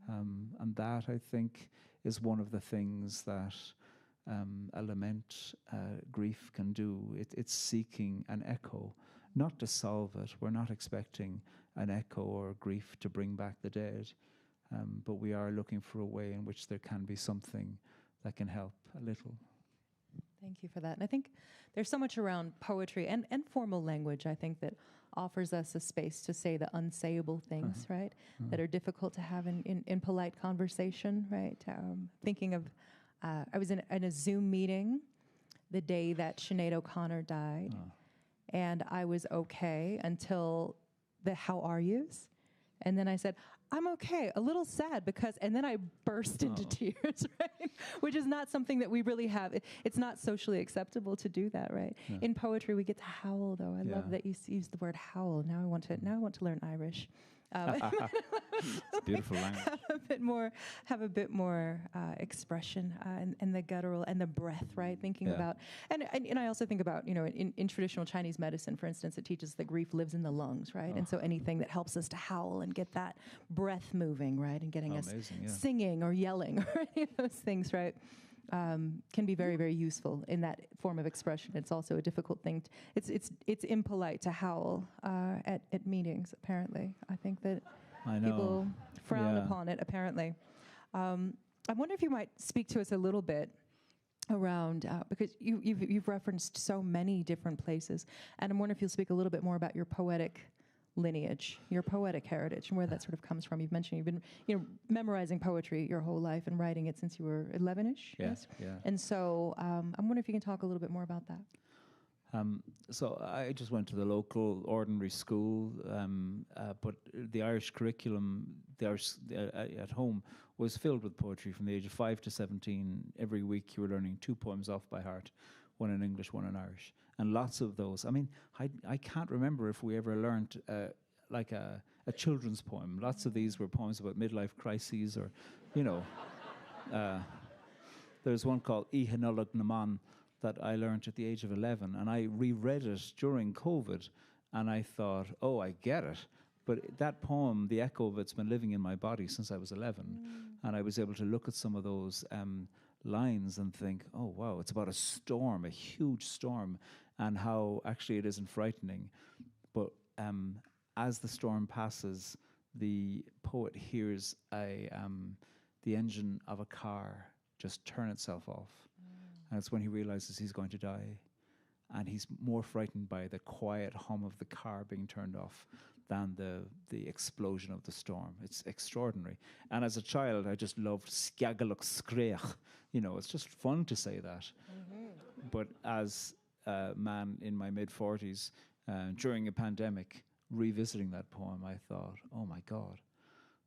And that, I think, is one of the things that a lament, grief can do. It's seeking an echo, not to solve it. We're not expecting an echo or grief to bring back the dead, but we are looking for a way in which there can be something that can help a little. Thank you for that. And I think there's so much around poetry and formal language, I think, that offers us a space to say the unsayable things, right, that are difficult to have in polite conversation, right? Thinking of, I was in a Zoom meeting the day that Sinead O'Connor died, and I was okay until the how are yous. And then I said, I'm okay, a little sad because, and then I burst into tears, right? Which is not something that we really have. It's not socially acceptable to do that, right? Yeah. In poetry, we get to howl, though. I love that you used the word howl. Now I want to learn Irish. It's beautiful language. Have a bit more expression and the guttural and the breath, right? Thinking about, and I also think about, in traditional Chinese medicine, for instance, it teaches that grief lives in the lungs, right? And so anything that helps us to howl and get that breath moving, right? And getting us singing or yelling or any of those things, right? Can be very, very useful in that form of expression. It's also a difficult thing. It's impolite to howl at meetings, apparently. I think that people frown upon it, apparently. I wonder if you might speak to us a little bit around, because you've referenced so many different places, and I'm wondering if you'll speak a little bit more about your poetic lineage, your poetic heritage, and where that sort of comes from. You've mentioned you've been, memorizing poetry your whole life and writing it since you were 11-ish. Yes. Yeah. And so I'm wondering if you can talk a little bit more about that. So I just went to the local ordinary school, but the Irish curriculum at home was filled with poetry from the age of 5 to 17. Every week you were learning 2 poems off by heart, one in English, one in Irish. And lots of those. I mean, I can't remember if we ever learned like a children's poem. Lots of these were poems about midlife crises or, there's one called Ihanullag Naman that I learned at the age of 11. And I reread it during COVID. And I thought, oh, I get it. But that poem, the echo of it's been living in my body since I was 11. And I was able to look at some of those lines and think, oh, wow, it's about a storm, a huge storm, and how actually it isn't frightening. But as the storm passes, the poet hears the engine of a car just turn itself off. And it's when he realizes he's going to die. And he's more frightened by the quiet hum of the car being turned off than the explosion of the storm. It's extraordinary. And as a child, I just loved Scagalach Screach. It's just fun to say that. But as a man in my mid-40s, during a pandemic, revisiting that poem, I thought, oh my God.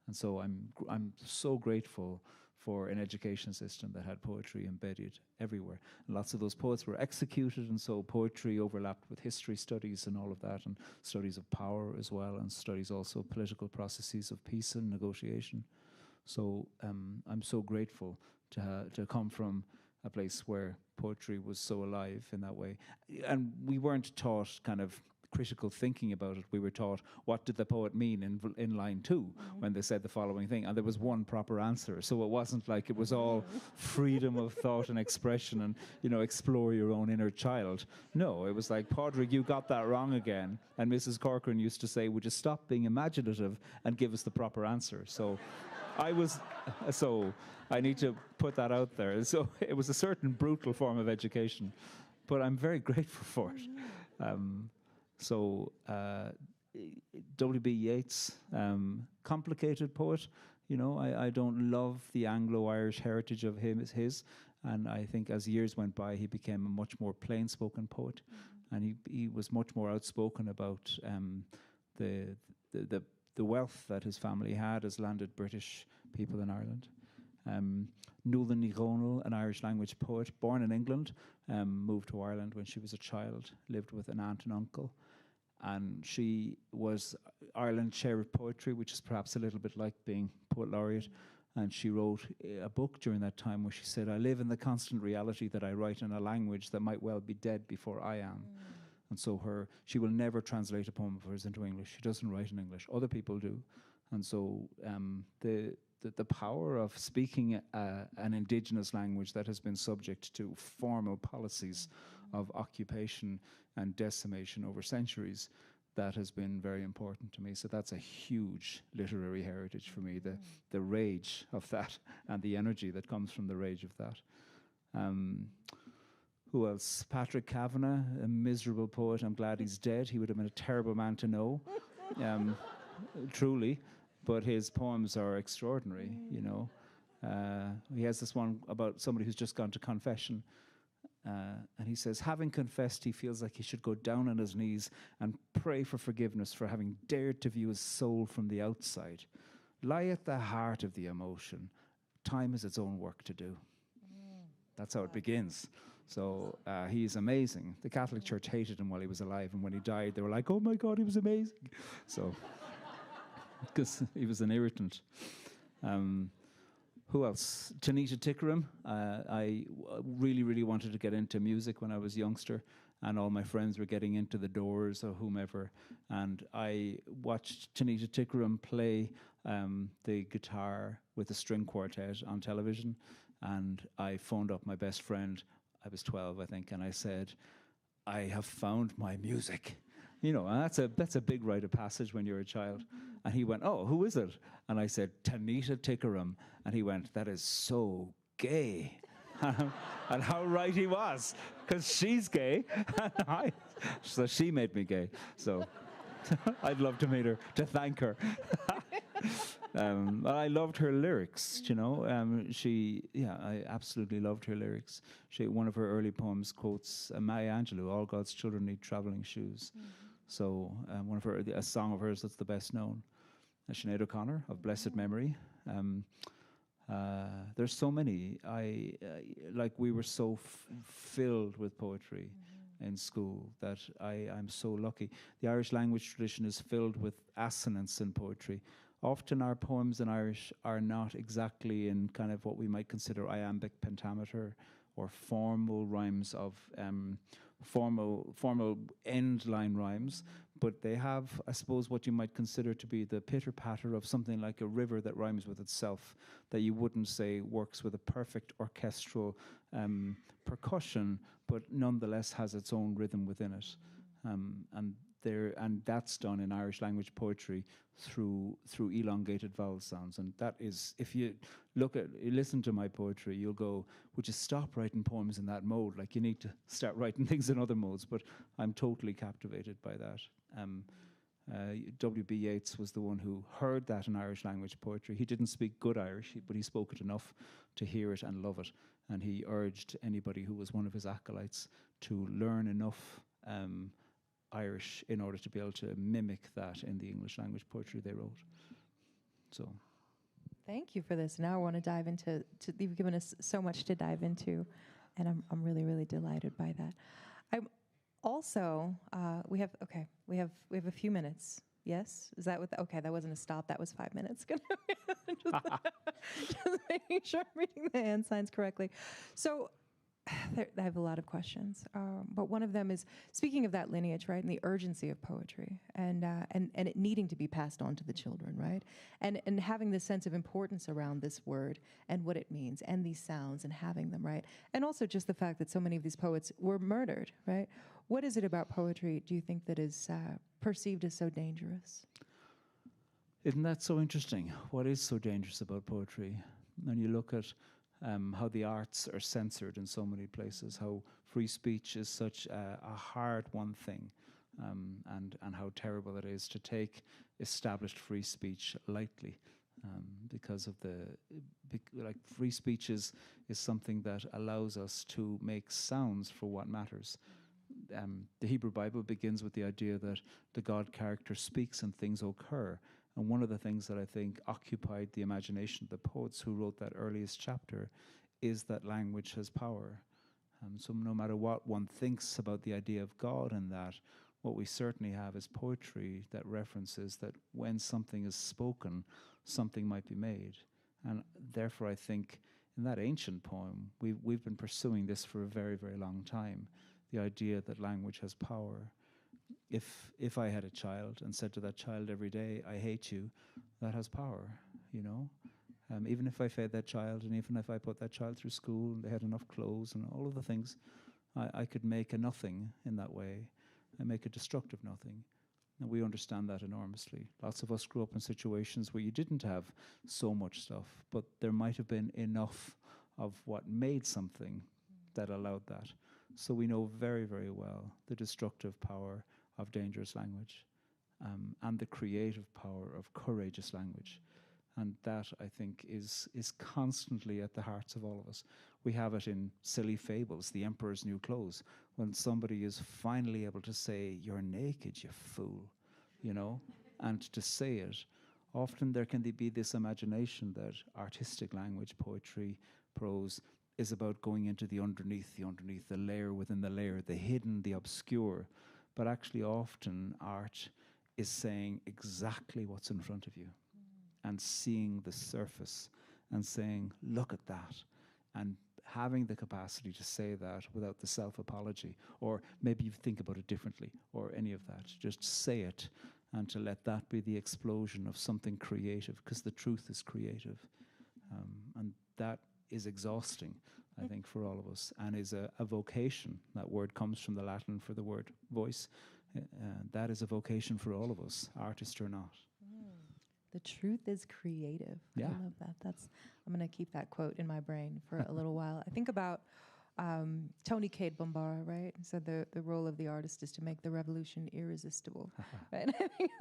And so I'm so grateful for an education system that had poetry embedded everywhere. And lots of those poets were executed, and so poetry overlapped with history studies and all of that, and studies of power as well, and studies also political processes of peace and negotiation. So I'm so grateful to come from a place where poetry was so alive in that way. And we weren't taught kind of critical thinking about it. We were taught, what did the poet mean in line 2 when they said the following thing? And there was one proper answer. So it wasn't like it was all freedom of thought and expression and, explore your own inner child. No, it was like, Pádraig, you got that wrong again. And Mrs. Corcoran used to say, would you stop being imaginative and give us the proper answer? So I need to put that out there. So it was a certain brutal form of education, but I'm very grateful for it. W.B. Yeats, complicated poet. I don't love the Anglo-Irish heritage of his, and I think as years went by, he became a much more plain-spoken poet, and he was much more outspoken about the wealth that his family had as landed British people in Ireland. Nuala Ní Dhomhnaill, an Irish language poet, born in England, moved to Ireland when she was a child, lived with an aunt and uncle. And she was Ireland's chair of poetry, which is perhaps a little bit like being poet laureate. And she wrote a book during that time where she said, I live in the constant reality that I write in a language that might well be dead before I am. And so she will never translate a poem of hers into English. She doesn't write in English. Other people do. And so the power of speaking an indigenous language that has been subject to formal policies of occupation and decimation over centuries, that has been very important to me. So that's a huge literary heritage for me, the rage of that and the energy that comes from the rage of that. Who else? Patrick Kavanagh, a miserable poet. I'm glad he's dead. He would have been a terrible man to know, truly. But his poems are extraordinary, He has this one about somebody who's just gone to confession. And he says, having confessed, he feels like he should go down on his knees and pray for forgiveness for having dared to view his soul from the outside. Lie at the heart of the emotion. Time has its own work to do. That's how it begins. So he's amazing. The Catholic Church hated him while he was alive, and when he died, they were like, oh my God, he was amazing. So, because he was an irritant. Who else? Tanisha Tickerham. I really, really wanted to get into music when I was a youngster, and all my friends were getting into the Doors or whomever. And I watched Tanisha Tickerham play the guitar with a string quartet on television. And I phoned up my best friend. I was 12, I think, and I said, I have found my music. You know, and that's a big rite of passage when you're a child. And he went, oh, who is it? And I said, Tanisha Tickerham. And he went, that is so gay. And how right he was, because she's gay. So she made me gay. So I'd love to meet her, to thank her. I loved her lyrics, you know. I absolutely loved her lyrics. One of her early poems quotes Maya Angelou, all God's children need traveling shoes. Mm-hmm. So a song of hers that's the best known. Sinead O'Connor, of blessed memory. There's so many. We were so filled with poetry in school that I'm so lucky. The Irish language tradition is filled with assonance in poetry. Often our poems in Irish are not exactly in kind of what we might consider iambic pentameter or formal rhymes of formal end line rhymes, but they have, I suppose, what you might consider to be the pitter-patter of something like a river that rhymes with itself, that you wouldn't say works with a perfect orchestral percussion, but nonetheless has its own rhythm within it. And that's done in Irish language poetry through elongated vowel sounds. And that is, if you listen to my poetry, you'll go, would you stop writing poems in that mode? Like, you need to start writing things in other modes. But I'm totally captivated by that. W.B. Yeats was the one who heard that in Irish language poetry. He didn't speak good Irish, but he spoke it enough to hear it and love it. And he urged anybody who was one of his acolytes to learn enough Irish in order to be able to mimic that in the English language poetry they wrote. So, thank you for this. Now I want to dive into. You've given us so much to dive into, and I'm really, really delighted by that. I'm also we have a few minutes. Yes, is that what? Okay, that wasn't a stop. That was 5 minutes. just making sure I'm reading the hand signs correctly. So. I have a lot of questions, but one of them is, speaking of that lineage, right, and the urgency of poetry, and it needing to be passed on to the children, right, and having this sense of importance around this word and what it means, and these sounds, and having them, right, and also just the fact that so many of these poets were murdered, right. What is it about poetry, do you think, that is perceived as so dangerous? Isn't that so interesting? What is so dangerous about poetry? When you look at how the arts are censored in so many places, how free speech is such a hard-won thing, and how terrible it is to take established free speech lightly, because of free speech is something that allows us to make sounds for what matters. The Hebrew Bible begins with the idea that the God character speaks and things occur. And one of the things that I think occupied the imagination of the poets who wrote that earliest chapter is that language has power. So no matter what one thinks about the idea of God and that, what we certainly have is poetry that references that when something is spoken, something might be made. And therefore I think in that ancient poem, we've been pursuing this for a very, very long time, the idea that language has power. If I had a child and said to that child every day, I hate you, that has power, you know. Even if I fed that child, and even if I put that child through school and they had enough clothes and all of the things, I could make a nothing in that way. I make a destructive nothing. And we understand that enormously. Lots of us grew up in situations where you didn't have so much stuff, but there might have been enough of what made something that allowed that. So we know very, very well the destructive power of dangerous language, and the creative power of courageous language. And that, I think, is constantly at the hearts of all of us. We have it in silly fables, The Emperor's New Clothes, when somebody is finally able to say, you're naked, you fool, you know, and to say it. Often there can be this imagination that artistic language, poetry, prose, is about going into the underneath, the layer within the layer, the hidden, the obscure. But actually often art is saying exactly what's in front of you and seeing the surface and saying, look at that, and having the capacity to say that without the self-apology, or maybe you think about it differently, or any of that. Just say it, and to let that be the explosion of something creative, because the truth is creative. And that is exhausting, I think, for all of us, and is a vocation. That word comes from the Latin for the word voice. That is a vocation for all of us, artist or not. The truth is creative. Yeah. I love that. I'm going to keep that quote in my brain for a little while. I think about Tony Cade Bombara, right? So the role of the artist is to make the revolution irresistible. Right? I think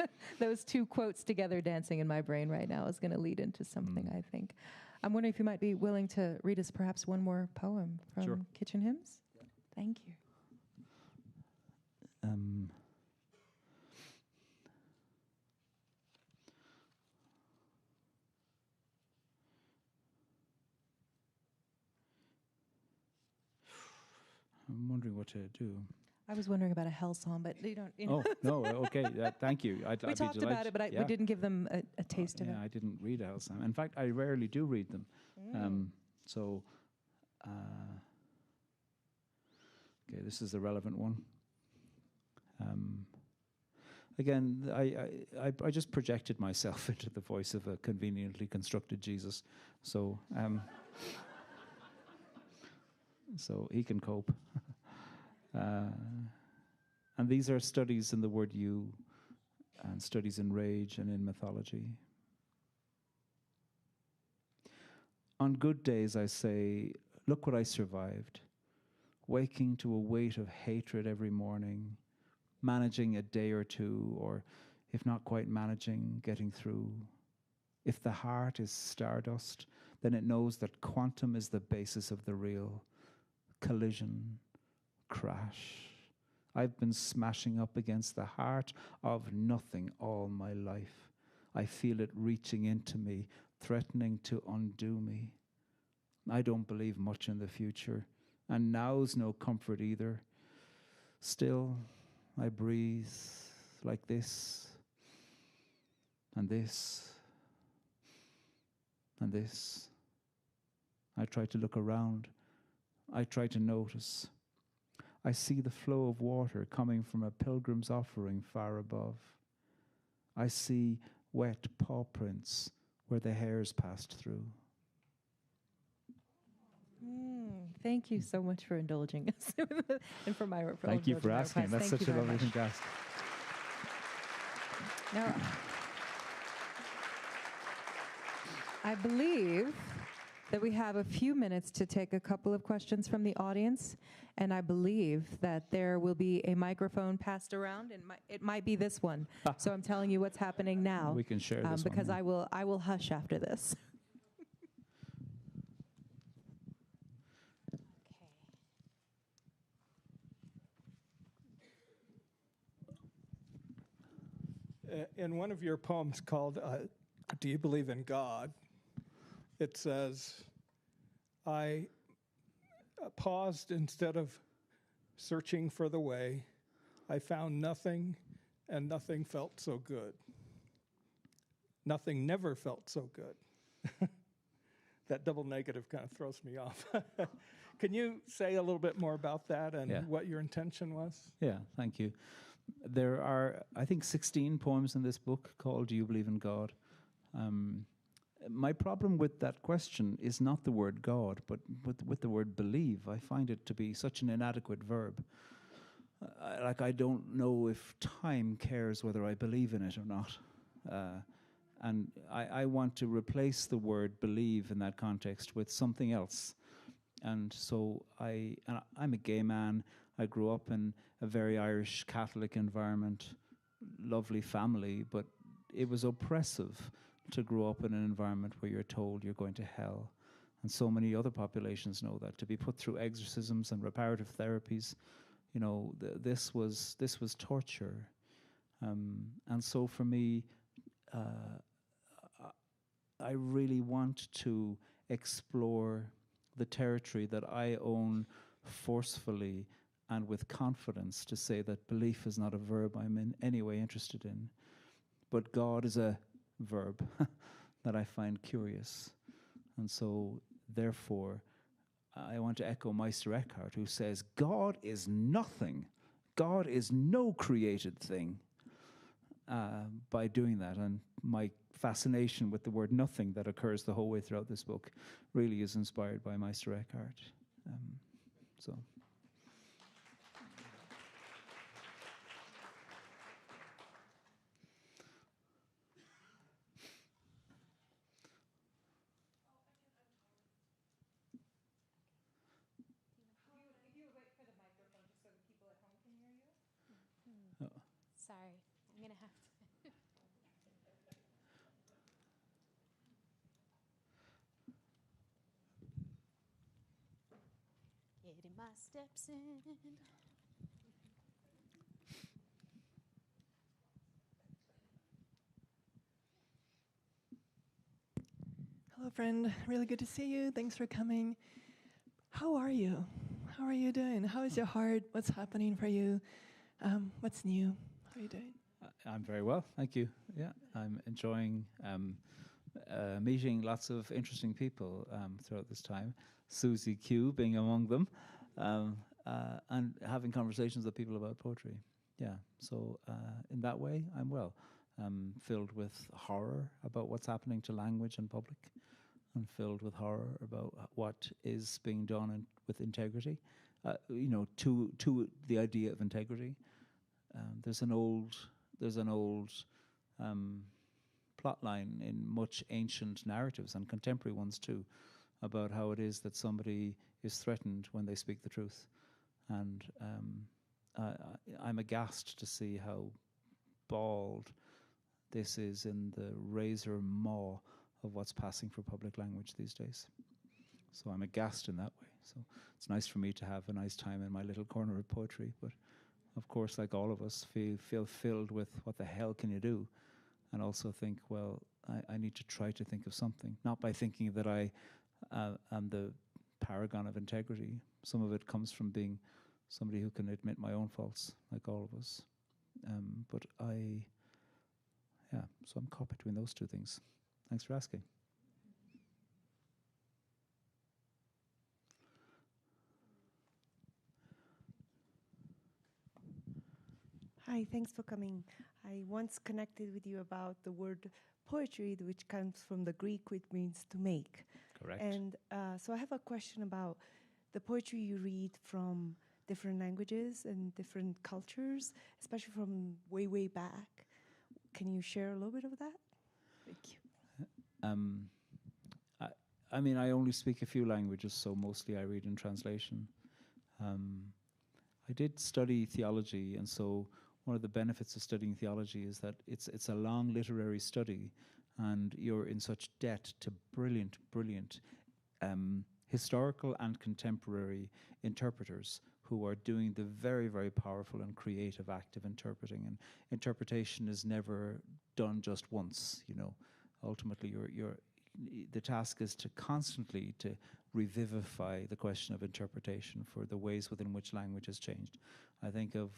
those two quotes together dancing in my brain right now is going to lead into something, I think. I'm wondering if you might be willing to read us perhaps one more poem from Kitchen Hymns? Yeah. Thank you. I'm wondering what to do. I was wondering about a hell song, but you don't. You know. Oh, no, okay, thank you. We talked about it, but we didn't give them a taste of it. Yeah, I didn't read a hell song. In fact, I rarely do read them. Okay, this is the relevant one. Again, I just projected myself into the voice of a conveniently constructed Jesus. So, so he can cope. And these are studies in the word you, and studies in rage and in mythology. On good days I say, look what I survived, waking to a weight of hatred every morning, managing a day or two, or if not quite managing, getting through. If the heart is stardust, then it knows that quantum is the basis of the real. Collision, crash. I've been smashing up against the heart of nothing all my life. I feel it reaching into me, threatening to undo me. I don't believe much in the future, and now's no comfort either. Still, I breathe like this, and this, and this. I try to look around. I try to notice. I see the flow of water coming from a pilgrim's offering far above. I see wet paw prints where the hairs passed through. Thank you so much for indulging us. And for my Thank you for asking. That's such a lovely thing to ask. Now, I believe that we have a few minutes to take a couple of questions from the audience, and I believe that there will be a microphone passed around, and it might be this one. So I'm telling you what's happening now. We can share this because one. I will hush after this. In one of your poems called Do You Believe in God? It says, I paused instead of searching for the way. I found nothing, and nothing felt so good. Nothing never felt so good. That double negative kind of throws me off. Can you say a little bit more about that and what your intention was? Yeah, thank you. There are, I think, 16 poems in this book called Do You Believe in God? My problem with that question is not the word God, but with the word believe. I find it to be such an inadequate verb. I don't know if time cares whether I believe in it or not. And I want to replace the word believe in that context with something else. And so I'm a gay man. I grew up in a very Irish Catholic environment, lovely family, but it was oppressive to grow up in an environment where you're told you're going to hell. And so many other populations know that. To be put through exorcisms and reparative therapies, you know, this was torture. And so for me, I really want to explore the territory that I own forcefully and with confidence, to say that belief is not a verb I'm in any way interested in. but God is a verb that I find curious. And so, therefore, I want to echo Meister Eckhart, who says, God is nothing. God is no created thing. By doing that, and my fascination with the word nothing that occurs the whole way throughout this book really is inspired by Meister Eckhart. So. Sorry, I'm going to have to. Getting my steps in. Hello, friend. Really good to see you. Thanks for coming. How are you? How are you doing? How is your heart? What's happening for you? What's new? How are you doing? I'm very well, thank you. Yeah, I'm enjoying meeting lots of interesting people throughout this time. Suzi Q being among them, and having conversations with people about poetry. Yeah, so in that way, I'm well. Filled with horror about what's happening to language in public, and filled with horror about what is being done with integrity. To the idea of integrity. There's an old plot line in much ancient narratives and contemporary ones too, about how it is that somebody is threatened when they speak the truth, and I'm aghast to see how bald this is in the razor maw of what's passing for public language these days. So I'm aghast in that way. So it's nice for me to have a nice time in my little corner of poetry, but of course, like all of us, feel filled with what the hell can you do? And also think, well, I need to try to think of something. Not by thinking that I am the paragon of integrity. Some of it comes from being somebody who can admit my own faults, like all of us. So I'm caught between those two things. Thanks for asking. Hi, thanks for coming. I once connected with you about the word poetry, which comes from the Greek, which means to make. Correct. And so I have a question about the poetry you read from different languages and different cultures, especially from way, way back. Can you share a little bit of that? Thank you. I only speak a few languages, so mostly I read in translation. I did study theology, and so one of the benefits of studying theology is that it's a long literary study, and you're in such debt to brilliant historical and contemporary interpreters who are doing the very, very powerful and creative act of interpreting. And interpretation is never done just once. Ultimately, the task is to constantly to revivify the question of interpretation for the ways within which language has changed. I think of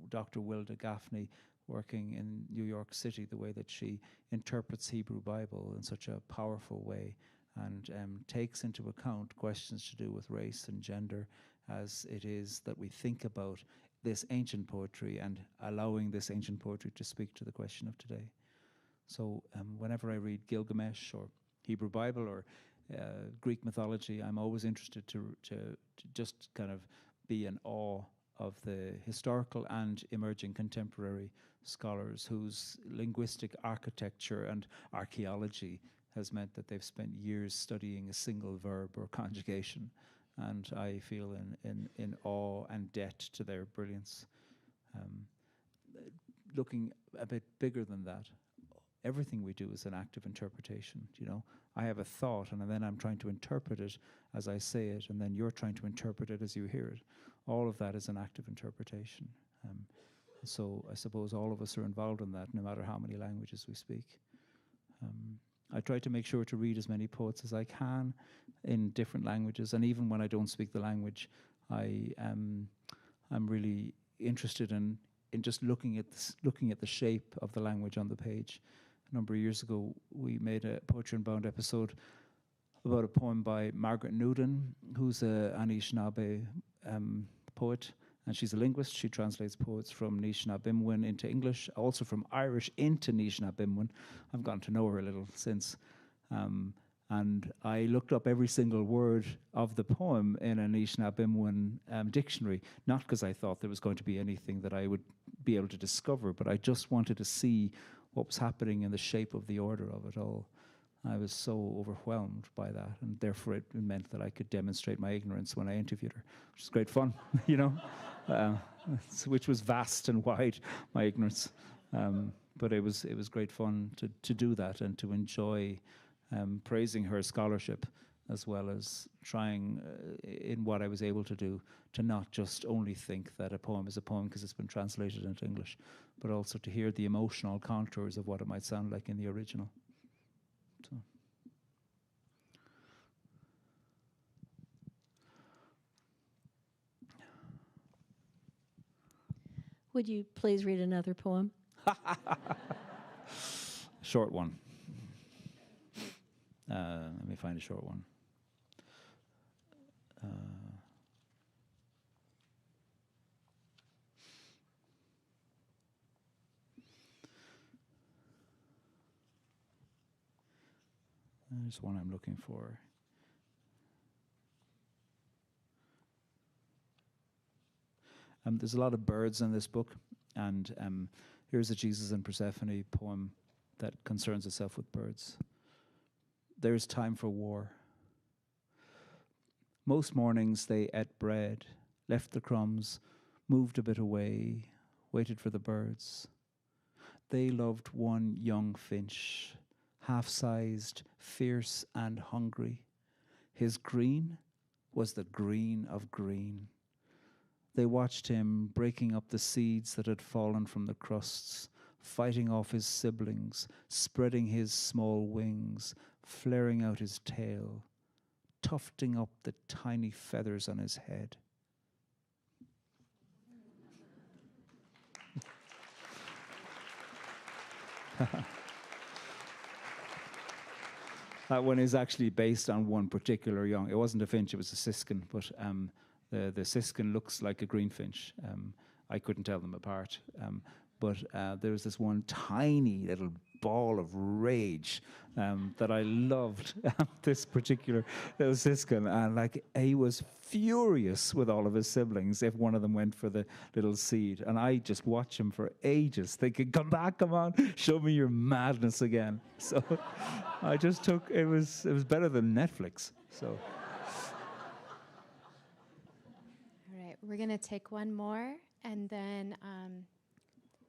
Dr. Wilda Gaffney working in New York City, the way that she interprets Hebrew Bible in such a powerful way, and takes into account questions to do with race and gender as it is that we think about this ancient poetry and allowing this ancient poetry to speak to the question of today. So whenever I read Gilgamesh or Hebrew Bible or Greek mythology, I'm always interested to just kind of be in awe of the historical and emerging contemporary scholars whose linguistic architecture and archaeology has meant that they've spent years studying a single verb or conjugation, and I feel in awe and debt to their brilliance. Looking a bit bigger than that, everything we do is an act of interpretation. I have a thought, and then I'm trying to interpret it as I say it, and then you're trying to interpret it as you hear it. All of that is an act of interpretation. So I suppose all of us are involved in that, no matter how many languages we speak. I try to make sure to read as many poets as I can in different languages, and even when I don't speak the language, I'm really interested in in just looking at the shape of the language on the page. A number of years ago, we made a Poetry Unbound episode about a poem by Margaret Newden, who's a Anishinaabe poet, and she's a linguist. She translates poets from Anishinaabe into English, also from Irish into Anishinaabe. I've gotten to know her a little since. And I looked up every single word of the poem in an Anishinaabe dictionary, not because I thought there was going to be anything that I would be able to discover, but I just wanted to see what was happening in the shape of the order of it all. I was so overwhelmed by that, and therefore it meant that I could demonstrate my ignorance when I interviewed her, which is great fun, you know, which was vast and wide, my ignorance. But it was great fun to do that and to enjoy praising her scholarship, as well as trying in what I was able to do to not just only think that a poem is a poem because it's been translated into English, but also to hear the emotional contours of what it might sound like in the original. So. Would you please read another poem? Short one. Let me find a short one. There's one I'm looking for. There's a lot of birds in this book, and here's a Jesus and Persephone poem that concerns itself with birds. There's time for war. Most mornings they ate bread, left the crumbs, moved a bit away, waited for the birds. They loved one young finch, half-sized, fierce and hungry. His green was the green of green. They watched him breaking up the seeds that had fallen from the crusts, fighting off his siblings, spreading his small wings, flaring out his tail, tufting up the tiny feathers on his head. That one is actually based on one particular young. It wasn't a finch, it was a siskin, but the siskin looks like a greenfinch. I couldn't tell them apart. But there was this one tiny little ball of rage that I loved, this particular little siskin. And like, he was furious with all of his siblings if one of them went for the little seed. And I just watched him for ages, thinking, come back, come on, show me your madness again. So I just took, it was better than Netflix, so. All right, we're going to take one more, and then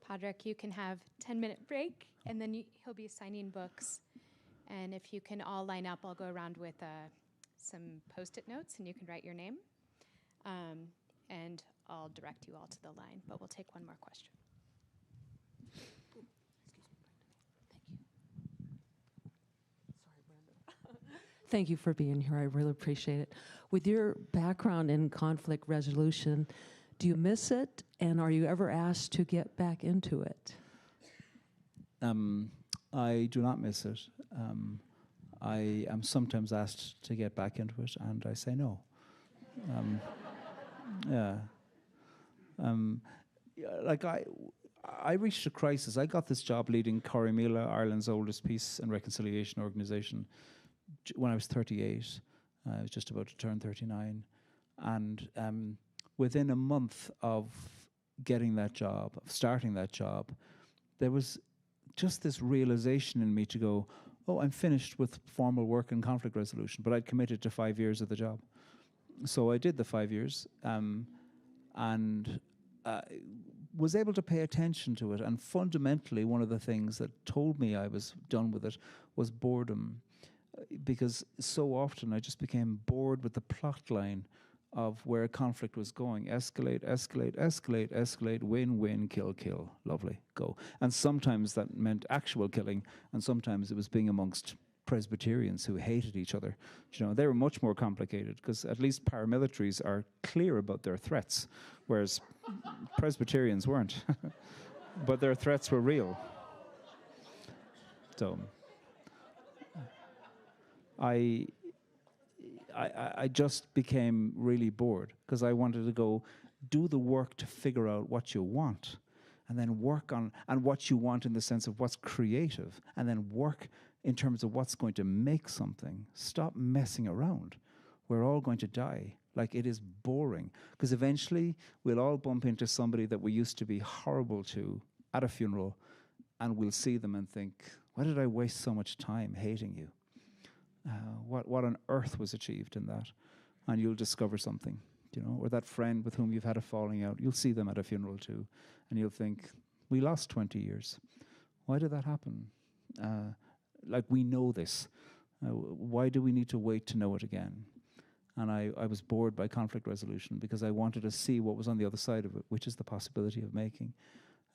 Pádraig, you can have 10-minute break, and then he'll be signing books. And if you can all line up, I'll go around with some Post-it notes, and you can write your name. And I'll direct you all to the line, but we'll take one more question. Thank you for being here. I really appreciate it. With your background in conflict resolution, do you miss it, and are you ever asked to get back into it? I do not miss it. I am sometimes asked to get back into it, and I say no. Yeah. Like I reached a crisis. I got this job leading Corrymeela, Ireland's oldest peace and reconciliation organisation, when I was 38. I was just about to turn 39. And within a month of getting that job, of starting that job, there was just this realization in me to go, oh, I'm finished with formal work in conflict resolution, but I'd committed to 5 years of the job. So I did the 5 years and was able to pay attention to it. And fundamentally, one of the things that told me I was done with it was boredom, because so often I just became bored with the plot line of where conflict was going. Escalate, escalate, escalate, escalate, win, win, kill, kill. Lovely, go. And sometimes that meant actual killing, and sometimes it was being amongst Presbyterians who hated each other. You know, they were much more complicated because at least paramilitaries are clear about their threats, whereas Presbyterians weren't. But their threats were real. So I just became really bored because I wanted to go do the work to figure out what you want, and then work on and what you want in the sense of what's creative, and then work in terms of what's going to make something. Stop messing around. We're all going to die. Like, it is boring because eventually we'll all bump into somebody that we used to be horrible to at a funeral, and we'll see them and think, why did I waste so much time hating you? What on earth was achieved in that? And you'll discover something, you know, or that friend with whom you've had a falling out, you'll see them at a funeral too, and you'll think, we lost 20 years. Why did that happen? Like, we know this. Why do we need to wait to know it again? And I was bored by conflict resolution because I wanted to see what was on the other side of it, which is the possibility of making.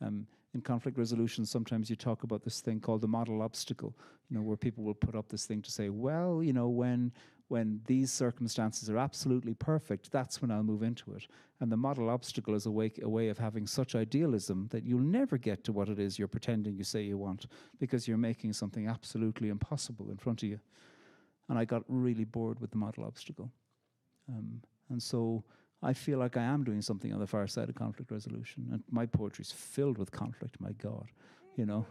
In conflict resolution, sometimes you talk about this thing called the model obstacle, you know, where people will put up this thing to say, well, you know, when these circumstances are absolutely perfect, that's when I'll move into it. And the model obstacle is a way of having such idealism that you'll never get to what it is you're pretending you say you want, because you're making something absolutely impossible in front of you. And I got really bored with the model obstacle. And so I feel like I am doing something on the far side of conflict resolution. And my poetry is filled with conflict, my God. You know,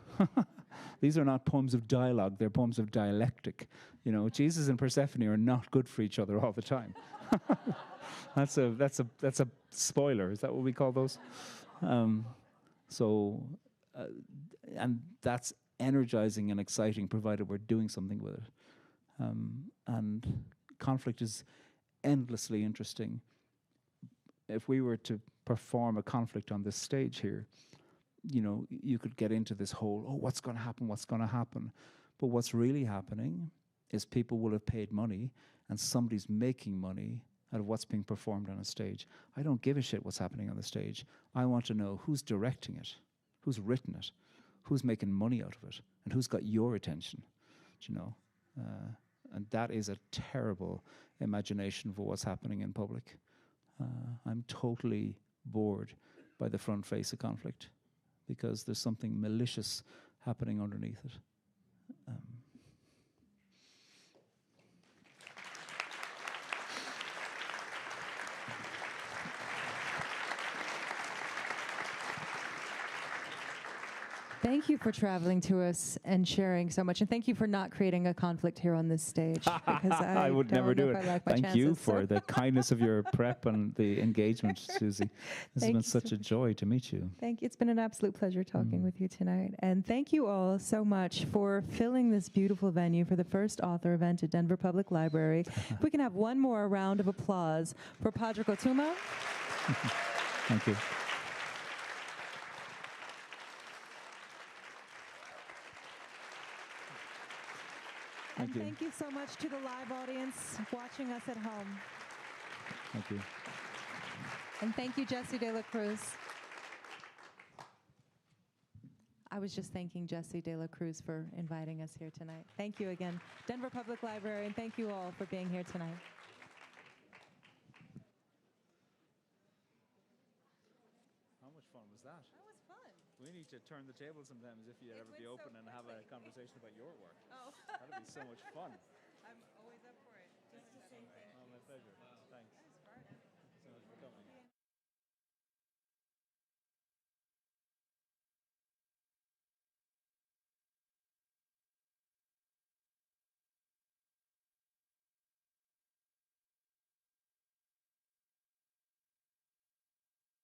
these are not poems of dialogue, they're poems of dialectic. You know, Jesus and Persephone are not good for each other all the time. That's a spoiler. Is that what we call those? And that's energizing and exciting, provided we're doing something with it. And conflict is endlessly interesting. If we were to perform a conflict on this stage here, you know, you could get into this whole, oh, what's going to happen? What's going to happen? But what's really happening is people will have paid money and somebody's making money out of what's being performed on a stage. I don't give a shit what's happening on the stage. I want to know who's directing it, who's written it, who's making money out of it, and who's got your attention, you know. And that is a terrible imagination for what's happening in public. I'm totally bored by the front face of conflict because there's something malicious happening underneath it. Thank you for traveling to us and sharing so much. And thank you for not creating a conflict here on this stage. Because I would never do it. Thank you for the kindness of your prep and the engagement, Suzi. This has been such a joy to meet you. Thank you. It's been an absolute pleasure talking with you tonight. And thank you all so much for filling this beautiful venue for the first author event at Denver Public Library. If we can have one more round of applause for Pádraig Ó Tuama. Thank you. And thank you so much to the live audience watching us at home. Thank you. And thank you, Jesse De La Cruz. I was just thanking Jesse De La Cruz for inviting us here tonight. Thank you again, Denver Public Library, and thank you all for being here tonight. How much fun was that? That was fun. We need to turn the table sometimes if you'd ever be open and have a conversation about your work. Oh. That'd be so much fun. I'm always up for it. Just to say thank you. Oh, my pleasure.